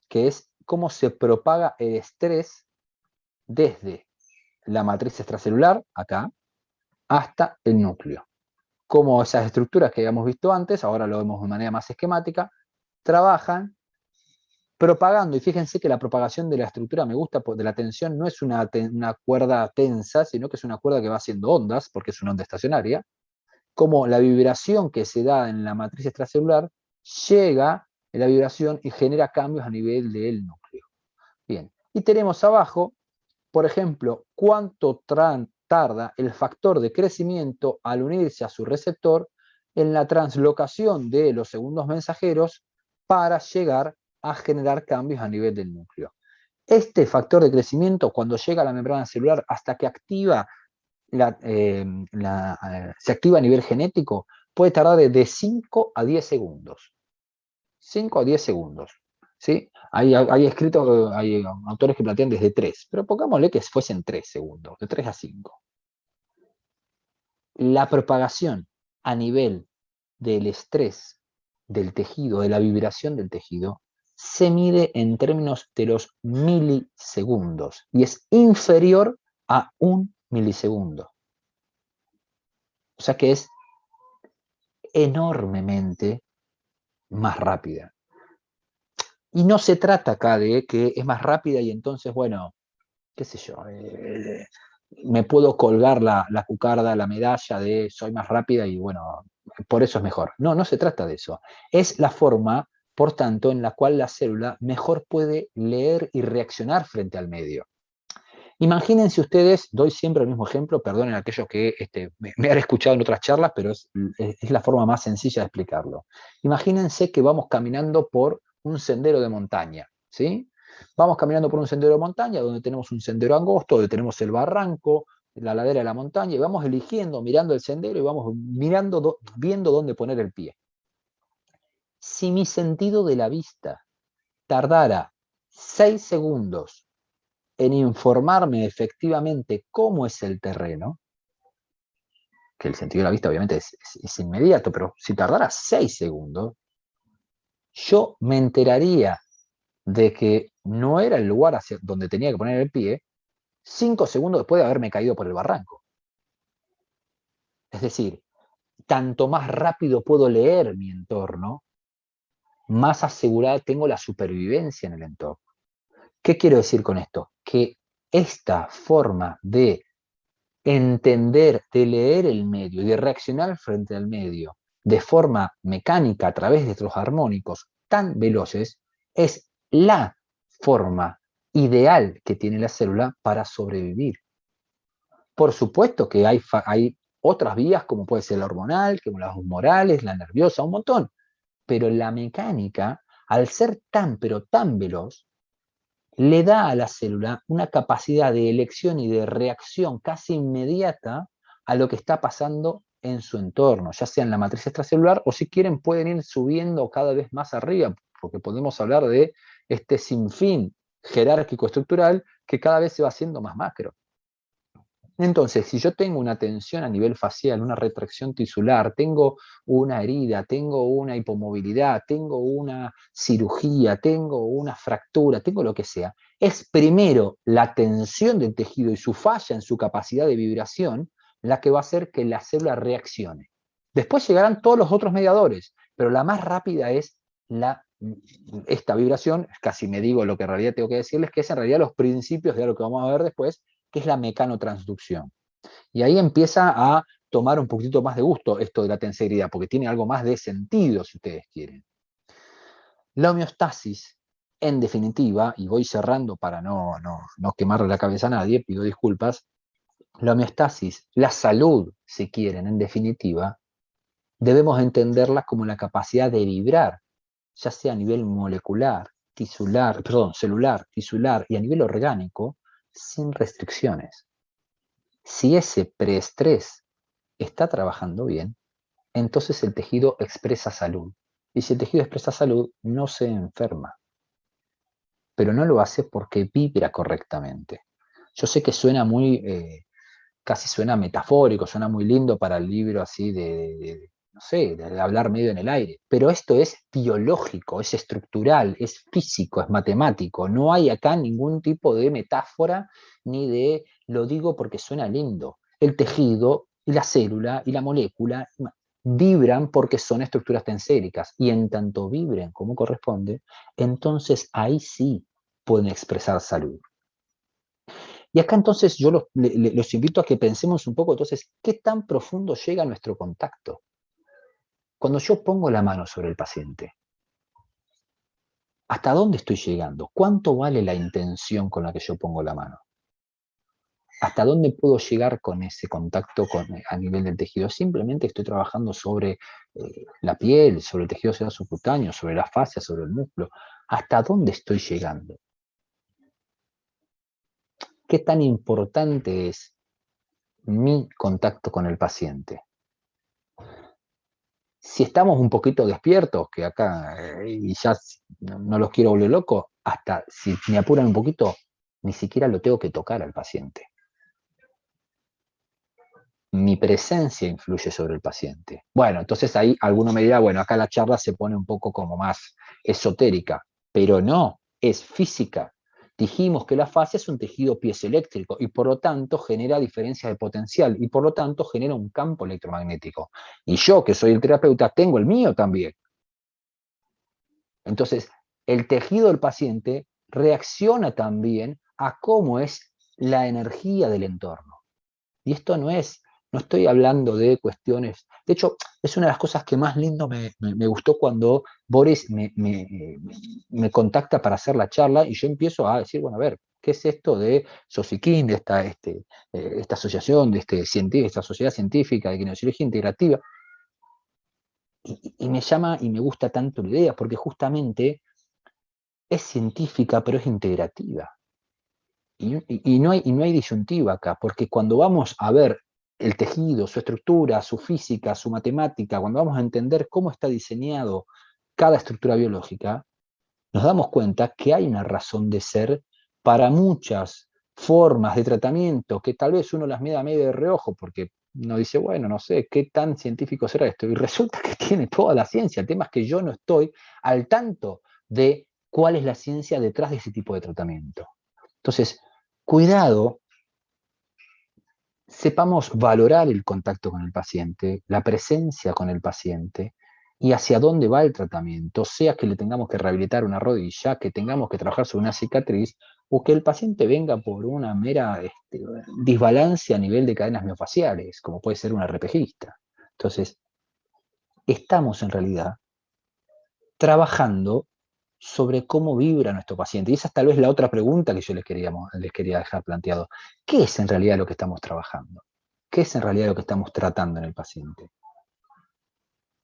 que es cómo se propaga el estrés desde la matriz extracelular, acá, hasta el núcleo. Cómo esas estructuras que habíamos visto antes, ahora lo vemos de manera más esquemática, trabajan propagando, y fíjense que la propagación de la estructura me gusta, de la tensión no es una cuerda tensa, sino que es una cuerda que va haciendo ondas, porque es una onda estacionaria, como la vibración que se da en la matriz extracelular llega en la vibración y genera cambios a nivel del núcleo. Bien, y tenemos abajo, por ejemplo, cuánto tarda el factor de crecimiento al unirse a su receptor en la translocación de los segundos mensajeros para llegar a generar cambios a nivel del núcleo. Este factor de crecimiento, cuando llega a la membrana celular hasta que activa se activa a nivel genético, puede tardar de 5 a 10 segundos. 5 a 10 segundos. ¿Sí? Hay autores que plantean desde 3, pero pongámosle que fuesen 3 segundos, de 3 a 5. La propagación a nivel del estrés del tejido, de la vibración del tejido, se mide en términos de los milisegundos y es inferior a 1 milisegundo. O sea que es enormemente más rápida. Y no se trata acá de que es más rápida y entonces, bueno, qué sé yo, me puedo colgar la cucarda, la medalla de soy más rápida y bueno, por eso es mejor. No, no se trata de eso. Es la forma, por tanto, en la cual la célula mejor puede leer y reaccionar frente al medio. Imagínense ustedes, doy siempre el mismo ejemplo, perdonen a aquellos que me han escuchado en otras charlas, pero es la forma más sencilla de explicarlo. Imagínense que vamos caminando por un sendero de montaña, ¿sí? Vamos caminando por un sendero de montaña donde tenemos un sendero angosto, donde tenemos el barranco, la ladera de la montaña, y vamos eligiendo, mirando el sendero y vamos viendo dónde poner el pie. Si mi sentido de la vista tardara 6 segundos en informarme efectivamente cómo es el terreno, que el sentido de la vista obviamente es inmediato, pero si tardara 6 segundos, yo me enteraría de que no era el lugar hacia donde tenía que poner el pie 5 segundos después de haberme caído por el barranco. Es decir, tanto más rápido puedo leer mi entorno, más asegurada tengo la supervivencia en el entorno. ¿Qué quiero decir con esto? Que esta forma de entender, de leer el medio y de reaccionar frente al medio de forma mecánica a través de estos armónicos tan veloces es la forma ideal que tiene la célula para sobrevivir. Por supuesto que hay otras vías como puede ser la hormonal, como las humorales, la nerviosa, un montón, pero la mecánica, al ser tan pero tan veloz, le da a la célula una capacidad de elección y de reacción casi inmediata a lo que está pasando en su entorno, ya sea en la matriz extracelular o si quieren pueden ir subiendo cada vez más arriba, porque podemos hablar de este sinfín jerárquico estructural que cada vez se va haciendo más macro. Entonces, si yo tengo una tensión a nivel facial, una retracción tisular, tengo una herida, tengo una hipomovilidad, tengo una cirugía, tengo una fractura, tengo lo que sea, es primero la tensión del tejido y su falla en su capacidad de vibración la que va a hacer que la célula reaccione. Después llegarán todos los otros mediadores, pero la más rápida es esta vibración, casi me digo lo que en realidad tengo que decirles, que es en realidad los principios de lo que vamos a ver después, que es la mecanotransducción. Y ahí empieza a tomar un poquito más de gusto esto de la tensegridad, porque tiene algo más de sentido, si ustedes quieren. La homeostasis, en definitiva, y voy cerrando para no quemarle la cabeza a nadie, pido disculpas, la homeostasis, la salud, si quieren, en definitiva, debemos entenderla como la capacidad de vibrar, ya sea a nivel molecular, celular, tisular y a nivel orgánico, sin restricciones. Si ese preestrés está trabajando bien, entonces el tejido expresa salud. Y si el tejido expresa salud, no se enferma. Pero no lo hace porque vibra correctamente. Yo sé que suena casi suena metafórico, suena muy lindo para el libro así no sé, de hablar medio en el aire. Pero esto es biológico, es estructural, es físico, es matemático. No hay acá ningún tipo de metáfora ni de lo digo porque suena lindo. El tejido y la célula y la molécula vibran porque son estructuras tenséricas y en tanto vibren como corresponde, entonces ahí sí pueden expresar salud. Y acá entonces yo los invito a que pensemos un poco entonces qué tan profundo llega nuestro contacto. Cuando yo pongo la mano sobre el paciente, ¿hasta dónde estoy llegando? ¿Cuánto vale la intención con la que yo pongo la mano? ¿Hasta dónde puedo llegar con ese contacto a nivel del tejido? Simplemente estoy trabajando sobre la piel, sobre el tejido subcutáneo, sobre la fascia, sobre el músculo. ¿Hasta dónde estoy llegando? ¿Qué tan importante es mi contacto con el paciente? Si estamos un poquito despiertos, que acá, y ya no los quiero volver locos, hasta si me apuran un poquito, ni siquiera lo tengo que tocar al paciente. Mi presencia influye sobre el paciente. Bueno, entonces ahí alguno me dirá, bueno, acá la charla se pone un poco como más esotérica, pero no, es física. Dijimos que la fascia es un tejido piezoeléctrico y por lo tanto genera diferencias de potencial y por lo tanto genera un campo electromagnético. Y yo, que soy el terapeuta, tengo el mío también. Entonces, el tejido del paciente reacciona también a cómo es la energía del entorno. Y esto no estoy hablando de cuestiones, de hecho, es una de las cosas que más lindo me gustó cuando Boris me contacta para hacer la charla y yo empiezo a decir, bueno, a ver, ¿qué es esto de Sosikin, de esta asociación, de esta sociedad científica de kinesiología integrativa? Y me llama y me gusta tanto la idea, porque justamente es científica, pero es integrativa. Y no hay disyuntiva acá, porque cuando vamos a ver el tejido, su estructura, su física, su matemática, cuando vamos a entender cómo está diseñado cada estructura biológica, nos damos cuenta que hay una razón de ser para muchas formas de tratamiento, que tal vez uno las mira medio de reojo, porque uno dice, bueno, no sé, ¿qué tan científico será esto? Y resulta que tiene toda la ciencia. El tema es que yo no estoy al tanto de cuál es la ciencia detrás de ese tipo de tratamiento. Entonces, cuidado, sepamos valorar el contacto con el paciente, la presencia con el paciente y hacia dónde va el tratamiento, sea que le tengamos que rehabilitar una rodilla, que tengamos que trabajar sobre una cicatriz o que el paciente venga por una mera disbalance a nivel de cadenas miofaciales, como puede ser un arrepejista. Entonces, estamos en realidad trabajando sobre cómo vibra nuestro paciente. Y esa es tal vez la otra pregunta que yo les quería dejar planteado. ¿Qué es en realidad lo que estamos trabajando? ¿Qué es en realidad lo que estamos tratando en el paciente?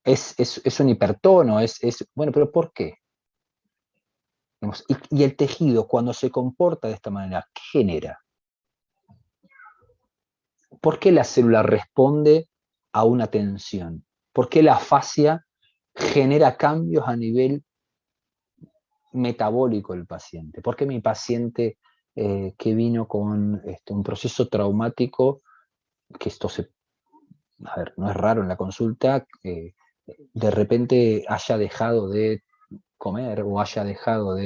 ¿Es un hipertono? Bueno, pero ¿por qué? Y el tejido, cuando se comporta de esta manera, ¿qué genera? ¿Por qué la célula responde a una tensión? ¿Por qué la fascia genera cambios a nivel metabólico del paciente? ¿Por qué mi paciente que vino con un proceso traumático, que a ver, no es raro en la consulta, de repente haya dejado de comer o haya dejado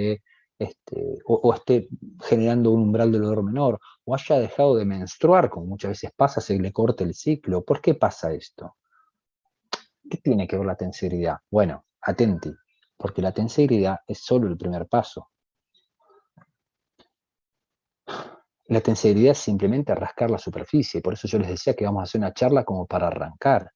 o esté generando un umbral del dolor menor, o haya dejado de menstruar, como muchas veces pasa, se le corta el ciclo? ¿Por qué pasa esto? ¿Qué tiene que ver la tenseridad? Bueno, atenti, porque la tenseridad es solo el primer paso. La tenseridad es simplemente rascar la superficie, por eso yo les decía que vamos a hacer una charla como para arrancar.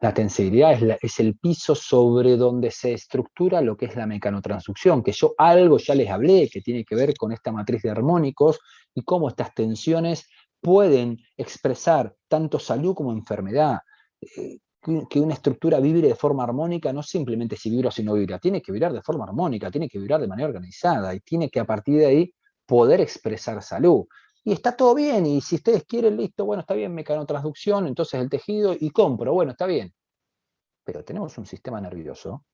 La tenseridad es el piso sobre donde se estructura lo que es la mecanotransducción, que yo algo ya les hablé, que tiene que ver con esta matriz de armónicos y cómo estas tensiones pueden expresar tanto salud como enfermedad. Que una estructura vibre de forma armónica no simplemente si vibra o si no vibra, tiene que vibrar de forma armónica, tiene que vibrar de manera organizada y tiene que a partir de ahí poder expresar salud. Y está todo bien, y si ustedes quieren, listo, bueno, está bien, mecanotransducción, entonces el tejido, y compro, bueno, está bien. Pero tenemos un sistema nervioso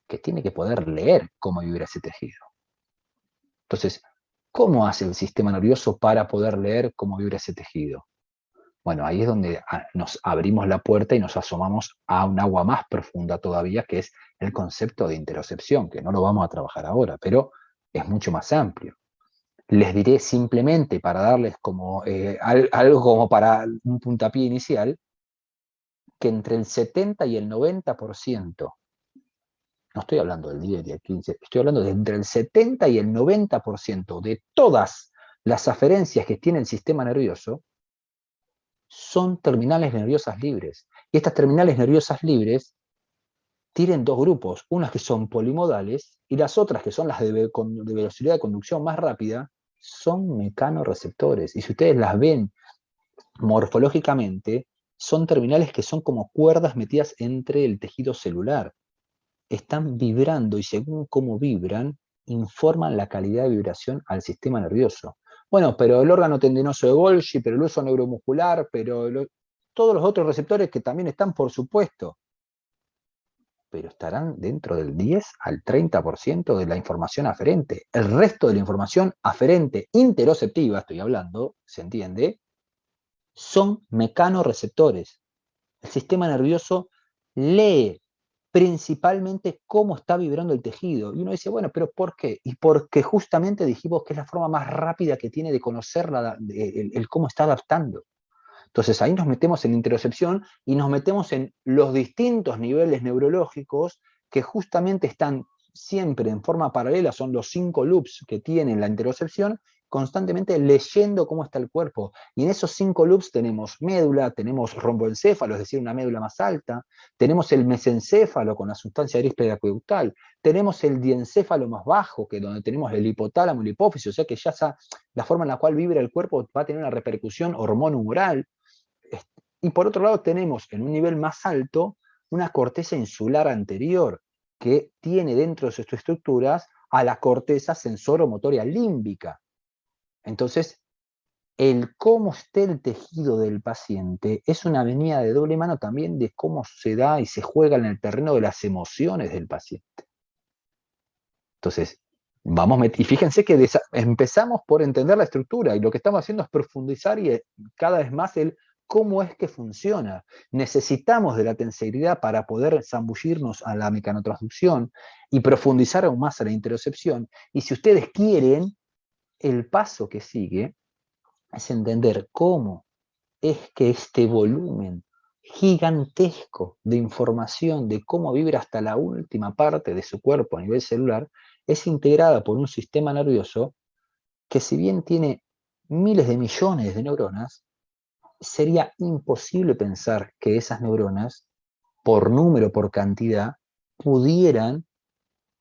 que tiene que poder leer cómo vibra ese tejido. Entonces, ¿cómo hace el sistema nervioso para poder leer cómo vibra ese tejido? Bueno, ahí es donde nos abrimos la puerta y nos asomamos a un agua más profunda todavía, que es el concepto de interocepción, que no lo vamos a trabajar ahora, pero es mucho más amplio. Les diré simplemente para darles como algo como para un puntapié inicial, que entre el 70 y el 90%, no estoy hablando del 10 y del 15, estoy hablando de entre el 70 y el 90% de todas las aferencias que tiene el sistema nervioso son terminales nerviosas libres. Y estas terminales nerviosas libres tienen dos grupos, unas que son polimodales y las otras que son las de velocidad de conducción más rápida, son mecanorreceptores. Y si ustedes las ven morfológicamente, son terminales que son como cuerdas metidas entre el tejido celular. Están vibrando y según cómo vibran, informan la calidad de vibración al sistema nervioso. Bueno, pero el órgano tendinoso de Golgi, pero el uso neuromuscular, pero todos los otros receptores que también están, por supuesto, pero estarán dentro del 10 al 30% de la información aferente. El resto de la información aferente, interoceptiva, estoy hablando, ¿se entiende? Son mecanorreceptores. El sistema nervioso lee principalmente cómo está vibrando el tejido. Y uno dice, bueno, pero ¿por qué? Y porque justamente dijimos que es la forma más rápida que tiene de conocer el cómo está adaptando. Entonces ahí nos metemos en interocepción y nos metemos en los distintos niveles neurológicos que justamente están siempre en forma paralela, son los 5 loops que tiene la interocepción, constantemente leyendo cómo está el cuerpo. Y en esos 5 loops tenemos médula, tenemos romboencéfalo, es decir, una médula más alta, tenemos el mesencéfalo con la sustancia eríspida acueductal, tenemos el diencéfalo más bajo, que es donde tenemos el hipotálamo y la hipófisis, o sea que ya la forma en la cual vibra el cuerpo va a tener una repercusión hormono-humoral. Y por otro lado tenemos en un nivel más alto una corteza insular anterior que tiene dentro de sus estructuras a la corteza sensoromotoria límbica. Entonces, el cómo esté el tejido del paciente es una venida de doble mano también de cómo se da y se juega en el terreno de las emociones del paciente. Entonces, y fíjense que empezamos por entender la estructura y lo que estamos haciendo es profundizar y cada vez más el cómo es que funciona. Necesitamos de la tensegridad para poder zambullirnos a la mecanotransducción y profundizar aún más a la interocepción. Y si ustedes quieren, el paso que sigue es entender cómo es que este volumen gigantesco de información de cómo vibra hasta la última parte de su cuerpo a nivel celular es integrada por un sistema nervioso que, si bien tiene miles de millones de neuronas, sería imposible pensar que esas neuronas, por número, por cantidad, pudieran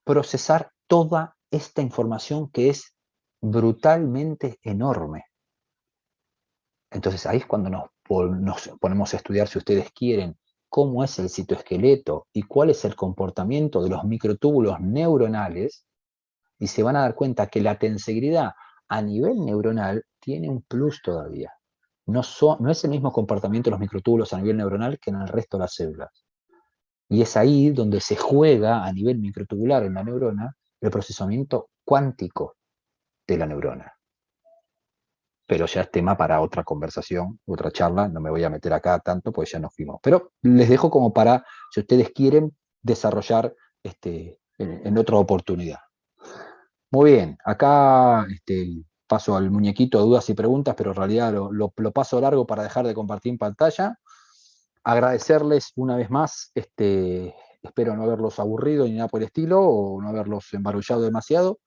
procesar toda esta información que es brutalmente enorme. Entonces ahí es cuando nos ponemos a estudiar, si ustedes quieren, cómo es el citoesqueleto y cuál es el comportamiento de los microtúbulos neuronales, y se van a dar cuenta que la tensegridad a nivel neuronal tiene un plus todavía. No es el mismo comportamiento de los microtúbulos a nivel neuronal que en el resto de las células. Y es ahí donde se juega a nivel microtubular en la neurona el procesamiento cuántico de la neurona. Pero ya es tema para otra conversación, otra charla, no me voy a meter acá tanto, pues ya nos fuimos. Pero les dejo como para, si ustedes quieren, desarrollar en otra oportunidad. Muy bien, acá paso al muñequito de dudas y preguntas, pero en realidad lo paso largo para dejar de compartir en pantalla. Agradecerles una vez más, espero no haberlos aburrido ni nada por el estilo, o no haberlos embarullado demasiado.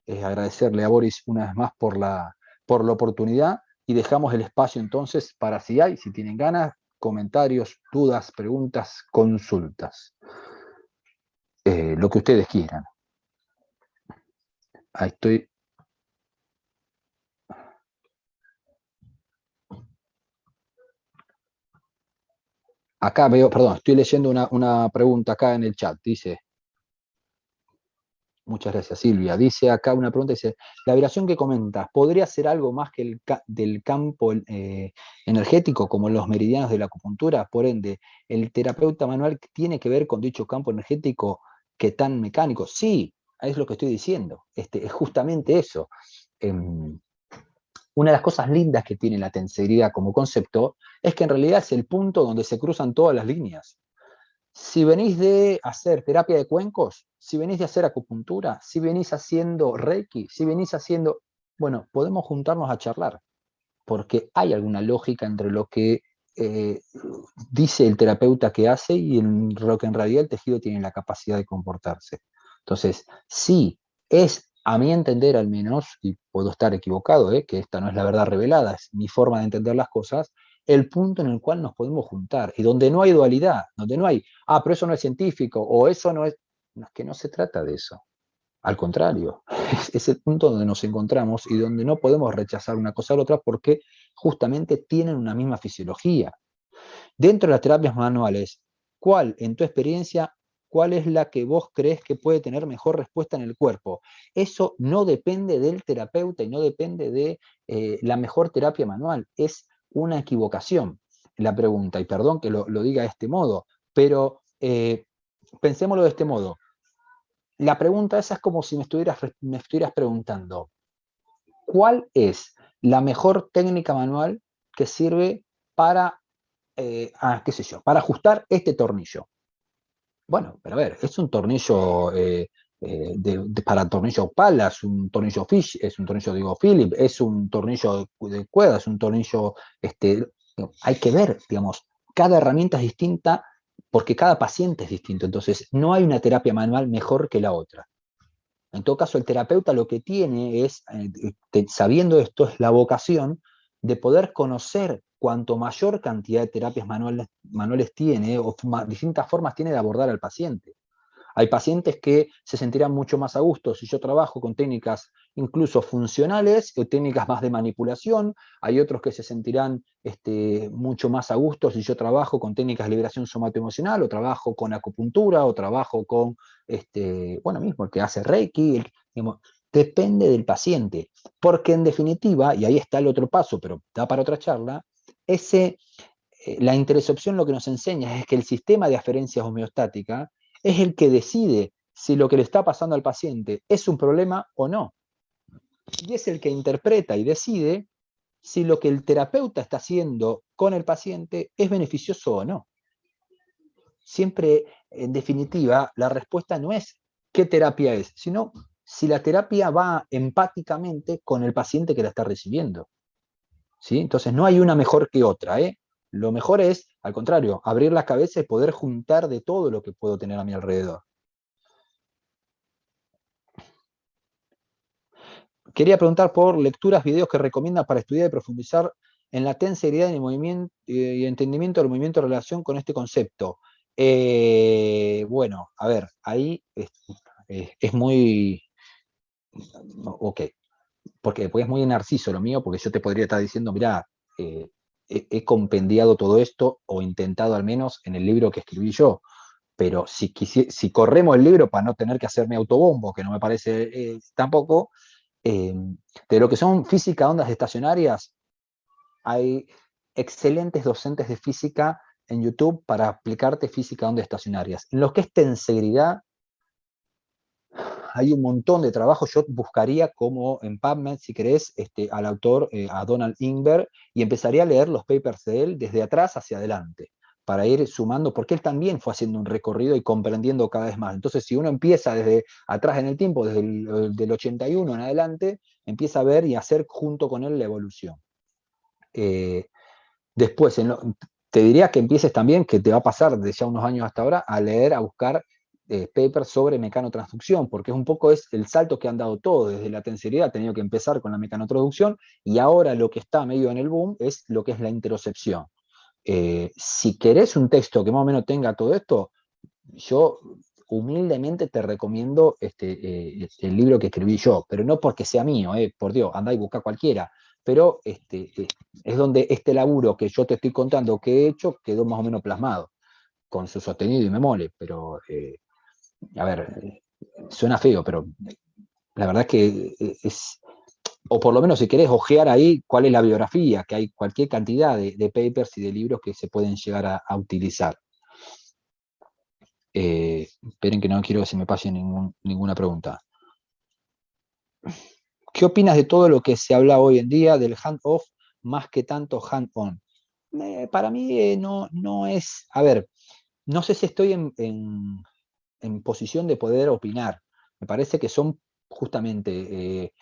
Agradecerle a Boris una vez más por la oportunidad, y dejamos el espacio entonces para si tienen ganas, comentarios, dudas, preguntas, consultas. Lo que ustedes quieran. Ahí estoy. Acá veo, perdón, estoy leyendo una pregunta acá en el chat. Dice, muchas gracias, Silvia. Dice acá una pregunta, dice, la vibración que comentas, ¿podría ser algo más que del campo energético, como los meridianos de la acupuntura? Por ende, ¿el terapeuta manual tiene que ver con dicho campo energético que tan mecánico? Sí, es lo que estoy diciendo. Es justamente eso. Una de las cosas lindas que tiene la tensegridad como concepto es que en realidad es el punto donde se cruzan todas las líneas. Si venís de hacer terapia de cuencos, si venís de hacer acupuntura, si venís haciendo reiki, si venís haciendo... Bueno, podemos juntarnos a charlar, porque hay alguna lógica entre lo que dice el terapeuta que hace y en lo que en realidad el tejido tiene la capacidad de comportarse. Entonces, sí, es, a mi entender al menos, y puedo estar equivocado, que esta no es la verdad revelada, es mi forma de entender las cosas, el punto en el cual nos podemos juntar, y donde no hay dualidad, donde no hay, pero eso no es científico, o eso no es... No, es que no se trata de eso. Al contrario, es el punto donde nos encontramos y donde no podemos rechazar una cosa a la otra porque justamente tienen una misma fisiología. Dentro de las terapias manuales, ¿cuál, en tu experiencia, cuál es la que vos crees que puede tener mejor respuesta en el cuerpo? Eso no depende del terapeuta y no depende de la mejor terapia manual. Es una equivocación la pregunta, y perdón que lo diga de este modo, pero pensémoslo de este modo. La pregunta esa es como si me estuvieras preguntando, ¿cuál es la mejor técnica manual que sirve para, qué sé yo, para ajustar este tornillo? Bueno, pero a ver, es un tornillo para tornillo pala, es un tornillo fish, es un tornillo, digo, Philip, es un tornillo de cuerda, es un tornillo, hay que ver, digamos, cada herramienta es distinta porque cada paciente es distinto, entonces no hay una terapia manual mejor que la otra. En todo caso, el terapeuta lo que tiene es, sabiendo esto, es la vocación de poder conocer cuanto mayor cantidad de terapias manuales tiene o distintas formas tiene de abordar al paciente. Hay pacientes que se sentirán mucho más a gusto si yo trabajo con técnicas incluso funcionales o técnicas más de manipulación. Hay otros que se sentirán mucho más a gusto si yo trabajo con técnicas de liberación somatoemocional o trabajo con acupuntura o trabajo con, bueno, mismo el que hace Reiki. Digamos, depende del paciente. Porque en definitiva, y ahí está el otro paso, pero da para otra charla, la interocepción lo que nos enseña es que el sistema de aferencia homeostática es el que decide si lo que le está pasando al paciente es un problema o no. Y es el que interpreta y decide si lo que el terapeuta está haciendo con el paciente es beneficioso o no. Siempre, en definitiva, la respuesta no es qué terapia es, sino si la terapia va empáticamente con el paciente que la está recibiendo. ¿Sí? Entonces no hay una mejor que otra. Lo mejor es, al contrario, abrir la cabeza y poder juntar de todo lo que puedo tener a mi alrededor. Quería preguntar por lecturas, videos que recomiendan para estudiar y profundizar en la tenseridad y movimiento y entendimiento del movimiento en relación con este concepto. Bueno, a ver, ahí es muy... Ok, porque es muy narciso lo mío, porque yo te podría estar diciendo, mirá, he compendiado todo esto, o intentado al menos en el libro que escribí yo, pero si corremos el libro para no tener que hacerme autobombo, que no me parece tampoco, de lo que son física, ondas estacionarias, hay excelentes docentes de física en YouTube para aplicarte física, ondas estacionarias. En lo que es tensegridad, hay un montón de trabajo. Yo buscaría como en PubMed, si querés, al autor, a Donald Ingber, y empezaría a leer los papers de él desde atrás hacia adelante, para ir sumando, porque él también fue haciendo un recorrido y comprendiendo cada vez más. Entonces, si uno empieza desde atrás en el tiempo, desde del 81 en adelante, empieza a ver y a hacer junto con él la evolución. Después, te diría que empieces también, que te va a pasar de ya unos años hasta ahora, a leer, a buscar papers sobre mecanotransducción, porque es un poco el salto que han dado todos. Desde la tenseridad ha tenido que empezar con la mecanotransducción, y ahora lo que está medio en el boom es lo que es la interocepción. Si querés un texto que más o menos tenga todo esto, yo humildemente te recomiendo el libro que escribí yo, pero no porque sea mío, por Dios, andá y busca cualquiera, pero es donde este laburo que yo te estoy contando que he hecho quedó más o menos plasmado, con su sostenido y me mole, pero, a ver, suena feo, pero la verdad es que o por lo menos si querés ojear ahí cuál es la biografía, que hay cualquier cantidad de papers y de libros que se pueden llegar a utilizar. Esperen que no quiero que se me pase ninguna pregunta. ¿Qué opinas de todo lo que se habla hoy en día del hand-off más que tanto hand-on? Para mí no es... A ver, no sé si estoy en posición de poder opinar. Me parece que son justamente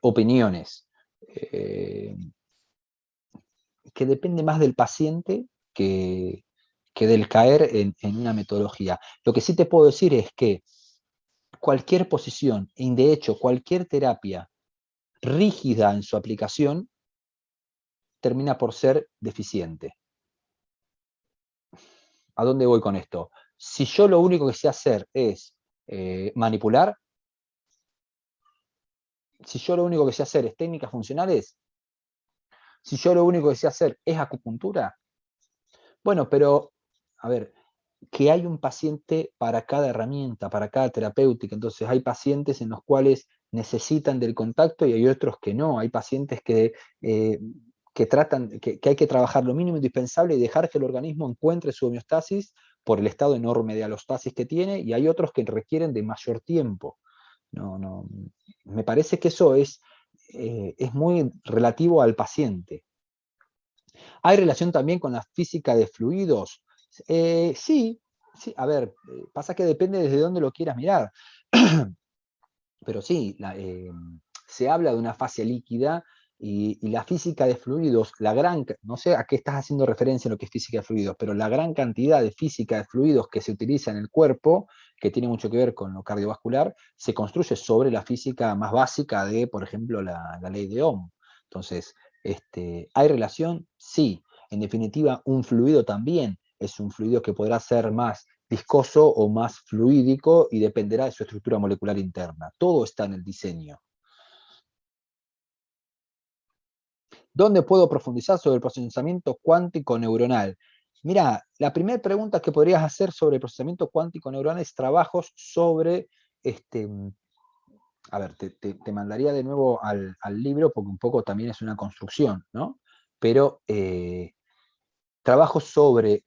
opiniones que depende más del paciente que del caer en una metodología. Lo que sí te puedo decir es que cualquier posición, y de hecho cualquier terapia rígida en su aplicación, termina por ser deficiente. ¿A dónde voy con esto? Si yo lo único que sé hacer es manipular, si yo lo único que sé hacer es técnicas funcionales, si yo lo único que sé hacer es acupuntura, bueno, pero, a ver, que hay un paciente para cada herramienta, para cada terapéutica. Entonces hay pacientes en los cuales necesitan del contacto y hay otros que no. Hay pacientes eh, que hay que trabajar lo mínimo indispensable y dejar que el organismo encuentre su homeostasis por el estado enorme de alostasis que tiene, y hay otros que requieren de mayor tiempo. No, no, me parece que eso es muy relativo al paciente. ¿Hay relación también con la física de fluidos? Sí, sí, a ver, pasa que depende desde dónde lo quieras mirar. Pero sí, se habla de una fase líquida y la física de fluidos, no sé a qué estás haciendo referencia en lo que es física de fluidos, pero la gran cantidad de física de fluidos que se utiliza en el cuerpo, que tiene mucho que ver con lo cardiovascular, se construye sobre la física más básica de, por ejemplo, la ley de Ohm. Entonces, ¿hay relación? Sí. En definitiva, un fluido también es un fluido que podrá ser más viscoso o más fluídico y dependerá de su estructura molecular interna. Todo está en el diseño. ¿Dónde puedo profundizar sobre el procesamiento cuántico neuronal? Mira, la primera pregunta que podrías hacer sobre el procesamiento cuántico neuronal es trabajos sobre, a ver, te mandaría de nuevo al libro porque un poco también es una construcción, ¿no? Pero trabajos sobre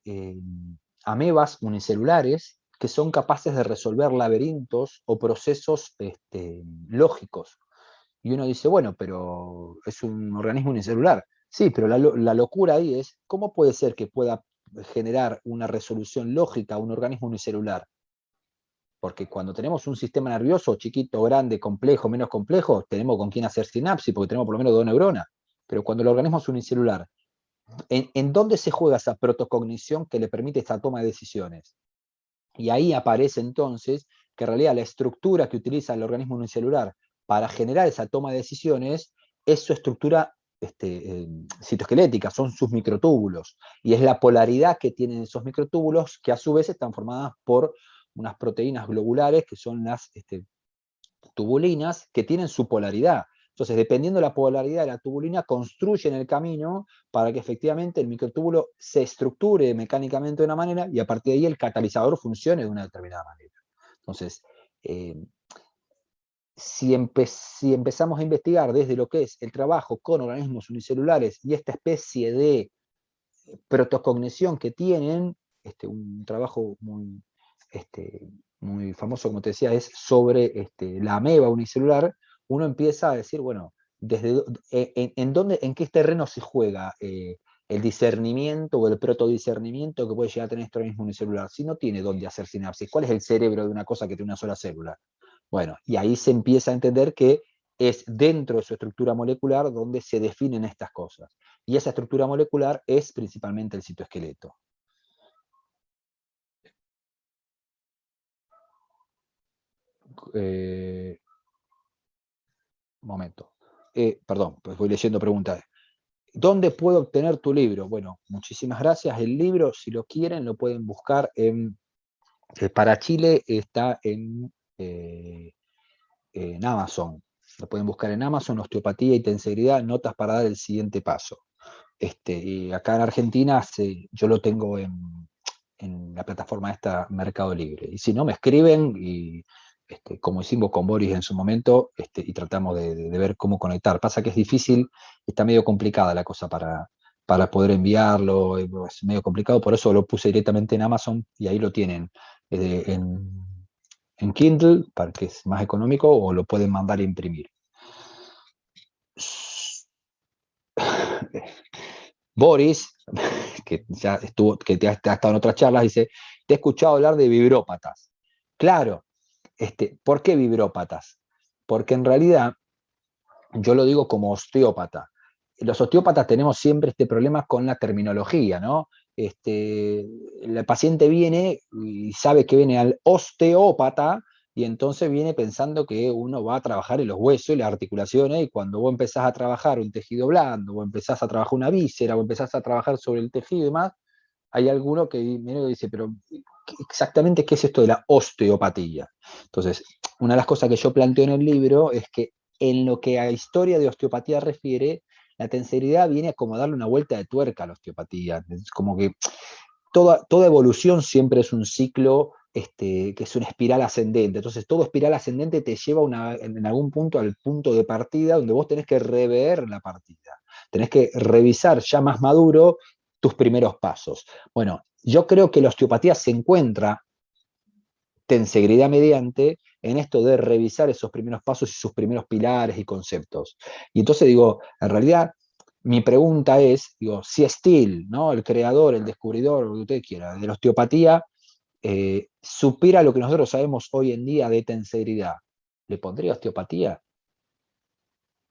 amebas unicelulares que son capaces de resolver laberintos o procesos lógicos. Y uno dice, bueno, pero es un organismo unicelular. Sí, pero la locura ahí es, ¿cómo puede ser que pueda generar una resolución lógica a un organismo unicelular? Porque cuando tenemos un sistema nervioso chiquito, grande, complejo, menos complejo, tenemos con quién hacer sinapsis, porque tenemos por lo menos 2 neuronas. Pero cuando el organismo es unicelular, ¿en dónde se juega esa protocognición que le permite esta toma de decisiones? Y ahí aparece entonces que en realidad la estructura que utiliza el organismo unicelular para generar esa toma de decisiones es su estructura citoesquelética, son sus microtúbulos. Y es la polaridad que tienen esos microtúbulos que a su vez están formadas por unas proteínas globulares que son las tubulinas que tienen su polaridad. Entonces, dependiendo de la polaridad de la tubulina, construyen el camino para que efectivamente el microtúbulo se estructure mecánicamente de una manera y a partir de ahí el catalizador funcione de una determinada manera. Entonces, eh, si empezamos a investigar desde lo que es el trabajo con organismos unicelulares y esta especie de protocognición que tienen, un trabajo muy famoso, como te decía, es sobre la ameba unicelular, uno empieza a decir, bueno, ¿en qué terreno se juega el discernimiento o el protodiscernimiento que puede llegar a tener este organismo unicelular? Si no tiene dónde hacer sinapsis, ¿cuál es el cerebro de una cosa que tiene una sola célula? Bueno, y ahí se empieza a entender que es dentro de su estructura molecular donde se definen estas cosas. Y esa estructura molecular es principalmente el citoesqueleto. Momento. Perdón, pues voy leyendo preguntas. ¿Dónde puedo obtener tu libro? Bueno, muchísimas gracias. El libro, si lo quieren, lo pueden buscar para Chile, está en Amazon. Lo pueden buscar en Amazon, Osteopatía y Tensegridad, notas para dar el siguiente paso. Y acá en Argentina yo lo tengo en la plataforma esta Mercado Libre. Y si no, me escriben y como hicimos con Boris en su momento, y tratamos de ver cómo conectar. Pasa que es difícil, está medio complicada la cosa para poder enviarlo, es medio complicado, por eso lo puse directamente en Amazon y ahí lo tienen en Kindle, para que es más económico, o lo pueden mandar a imprimir. Boris, que ya estuvo, que ha estado en otras charlas, dice, te he escuchado hablar de vibrópatas. Claro, ¿por qué vibrópatas? Porque en realidad, yo lo digo como osteópata. Los osteópatas tenemos siempre este problema con la terminología, ¿no? El paciente viene y sabe que viene al osteópata y entonces viene pensando que uno va a trabajar en los huesos y las articulaciones, y cuando vos empezás a trabajar un tejido blando, o empezás a trabajar una víscera, o empezás a trabajar sobre el tejido y demás, hay alguno que dice, pero exactamente qué es esto de la osteopatía. Entonces, una de las cosas que yo planteo en el libro es que en lo que a historia de osteopatía refiere, la tensegridad viene a como darle una vuelta de tuerca a la osteopatía. Es como que toda evolución siempre es un ciclo que es una espiral ascendente. Entonces, toda espiral ascendente te lleva en algún punto al punto de partida donde vos tenés que rever la partida. Tenés que revisar ya más maduro tus primeros pasos. Bueno, yo creo que la osteopatía se encuentra tensegridad mediante en esto de revisar esos primeros pasos y sus primeros pilares y conceptos. Y entonces digo, en realidad, mi pregunta es, digo, si Steele, ¿no? El creador, el descubridor, lo que usted quiera, de la osteopatía, supiera lo que nosotros sabemos hoy en día de tensegridad, ¿le pondría osteopatía?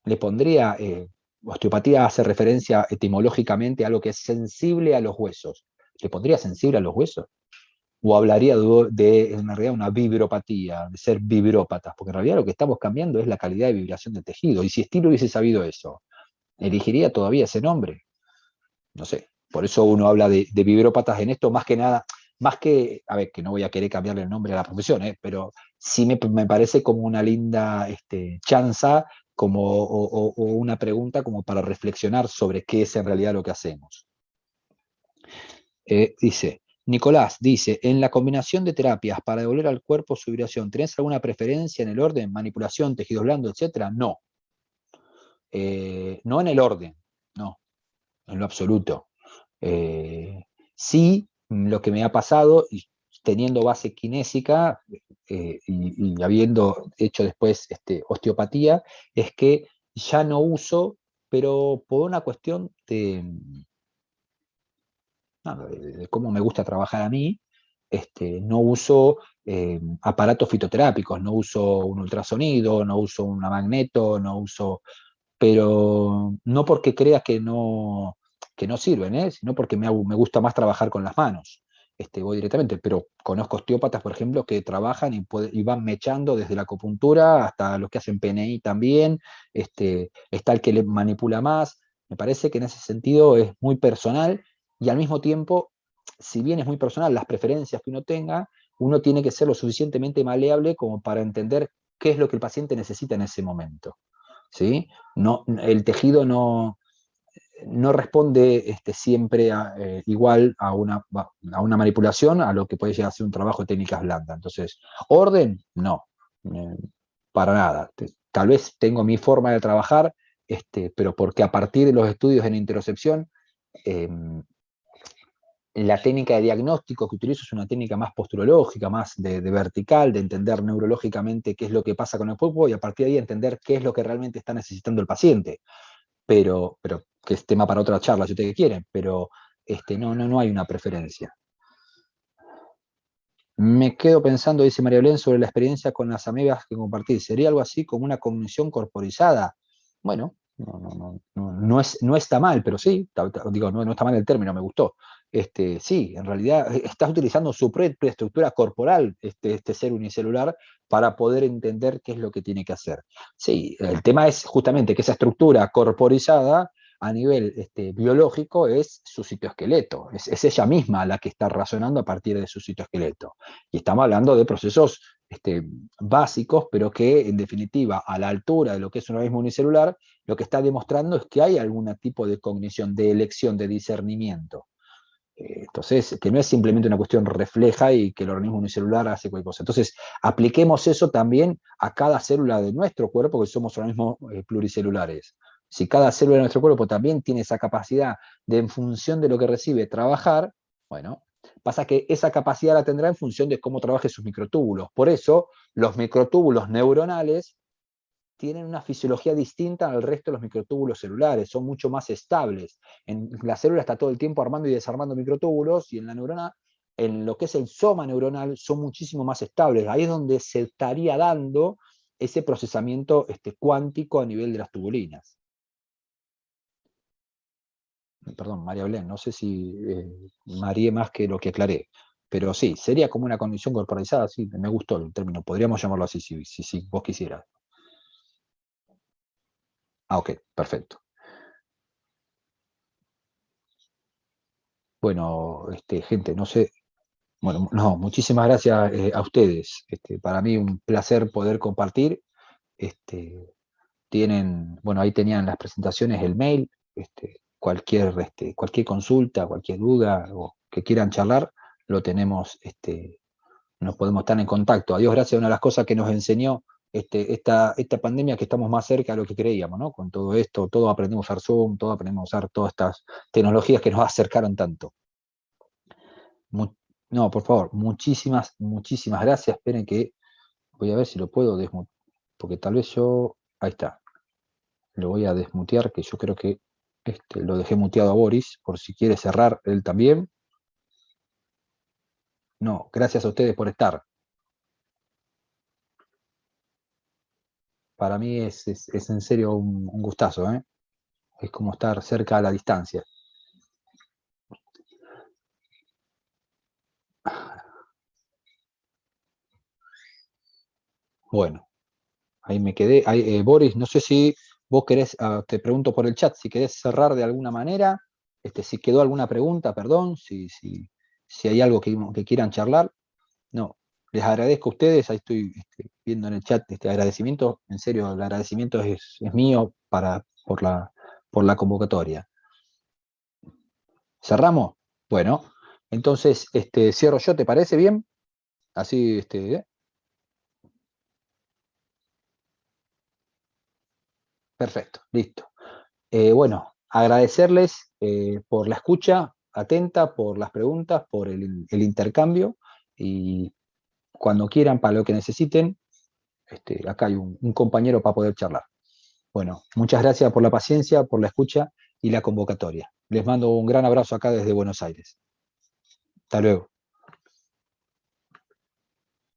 ¿Le pondría, osteopatía hace referencia etimológicamente a lo que es sensible a los huesos? ¿Le pondría sensible a los huesos? ¿O hablaría en realidad una vibropatía, de ser vibrópatas? Porque en realidad lo que estamos cambiando es la calidad de vibración del tejido. Y si Steele hubiese sabido eso, ¿elegiría todavía ese nombre? No sé. Por eso uno habla de vibrópatas en esto, más que nada, más que, a ver, que no voy a querer cambiarle el nombre a la profesión, pero sí me parece como una linda chanza, como, o una pregunta como para reflexionar sobre qué es en realidad lo que hacemos. Dice, Nicolás dice, en la combinación de terapias para devolver al cuerpo su vibración, ¿tenés alguna preferencia en el orden, manipulación, tejidos blandos, etcétera? No. No en el orden, no, en lo absoluto. Sí, lo que me ha pasado, y teniendo base kinésica y habiendo hecho después osteopatía, es que ya no uso, pero por una cuestión de cómo me gusta trabajar a mí, no uso aparatos fitoterápicos, no uso un ultrasonido, no uso una magneto, no uso, pero no porque crea que no sirven, sino porque me gusta más trabajar con las manos. Voy directamente, pero conozco osteópatas, por ejemplo, que trabajan y van mechando desde la acupuntura hasta los que hacen PNI también, está el que le manipula más. Me parece que en ese sentido es muy personal y al mismo tiempo, si bien es muy personal las preferencias que uno tenga, uno tiene que ser lo suficientemente maleable como para entender qué es lo que el paciente necesita en ese momento. ¿Sí? No, el tejido no responde siempre igual a una manipulación, a lo que puede llegar a ser un trabajo de técnicas blandas. Entonces, orden, no, eh, para nada. Tal vez tengo mi forma de trabajar, pero porque a partir de los estudios en interocepción, eh, la técnica de diagnóstico que utilizo es una técnica más posturológica, más de vertical, de entender neurológicamente qué es lo que pasa con el cuerpo y a partir de ahí entender qué es lo que realmente está necesitando el paciente. Pero que es tema para otra charla si ustedes quieren, pero no hay una preferencia. Me quedo pensando, dice María Belén, sobre la experiencia con las amebas que compartí. ¿Sería algo así como una cognición corporizada? Bueno, no está mal, pero sí, digo, no está mal el término, me gustó. Sí, en realidad estás utilizando su propia estructura corporal, este ser unicelular, para poder entender qué es lo que tiene que hacer. Sí, el tema es justamente que esa estructura corporizada a nivel biológico es su citoesqueleto, es ella misma la que está razonando a partir de su citoesqueleto. Y estamos hablando de procesos básicos, pero que en definitiva, a la altura de lo que es un organismo unicelular, lo que está demostrando es que hay algún tipo de cognición, de elección, de discernimiento. Entonces, que no es simplemente una cuestión refleja y que el organismo unicelular hace cualquier cosa. Entonces, apliquemos eso también a cada célula de nuestro cuerpo, que somos organismos pluricelulares. Si cada célula de nuestro cuerpo también tiene esa capacidad de, en función de lo que recibe, trabajar, bueno, pasa que esa capacidad la tendrá en función de cómo trabaje sus microtúbulos. Por eso, los microtúbulos neuronales tienen una fisiología distinta al resto de los microtúbulos celulares, son mucho más estables. En la célula está todo el tiempo armando y desarmando microtúbulos y en la neurona, en lo que es el soma neuronal, son muchísimo más estables. Ahí es donde se estaría dando ese procesamiento cuántico a nivel de las tubulinas. Perdón, María Belén, no sé si mareé más que lo que aclaré, pero sí, sería como una condición corporalizada, sí, me gustó el término, podríamos llamarlo así si vos quisieras. Ah, ok, perfecto. Bueno, gente, no sé, bueno, no, muchísimas gracias a ustedes. Para mí un placer poder compartir. Este, tienen, bueno, ahí tenían las presentaciones, el mail, cualquier consulta, cualquier duda o que quieran charlar, lo tenemos, nos podemos estar en contacto. A Dios gracias, una de las cosas que nos enseñó esta pandemia, que estamos más cerca de lo que creíamos, ¿no? Con todo esto, todos aprendimos a usar Zoom, todos aprendimos a usar todas estas tecnologías que nos acercaron tanto. No, por favor, muchísimas gracias. Esperen que voy a ver si lo puedo desmutear, porque tal vez ahí está, lo voy a desmutear, que yo creo que lo dejé muteado a Boris, por si quiere cerrar él también. No, gracias a ustedes por estar. Para mí es en serio un gustazo, ¿eh? Es como estar cerca a la distancia. Bueno, ahí me quedé. Boris, no sé si vos querés, te pregunto por el chat, si querés cerrar de alguna manera, si quedó alguna pregunta, perdón, si hay algo que quieran charlar. No, les agradezco a ustedes, ahí estoy viendo en el chat este agradecimiento, en serio, el agradecimiento es mío por la convocatoria. ¿Cerramos? Bueno, entonces cierro yo, ¿te parece bien? Así, perfecto, listo. Bueno, agradecerles por la escucha atenta, por las preguntas, por el intercambio, y cuando quieran, para lo que necesiten, acá hay un compañero para poder charlar. Bueno, muchas gracias por la paciencia, por la escucha y la convocatoria. Les mando un gran abrazo acá desde Buenos Aires. Hasta luego.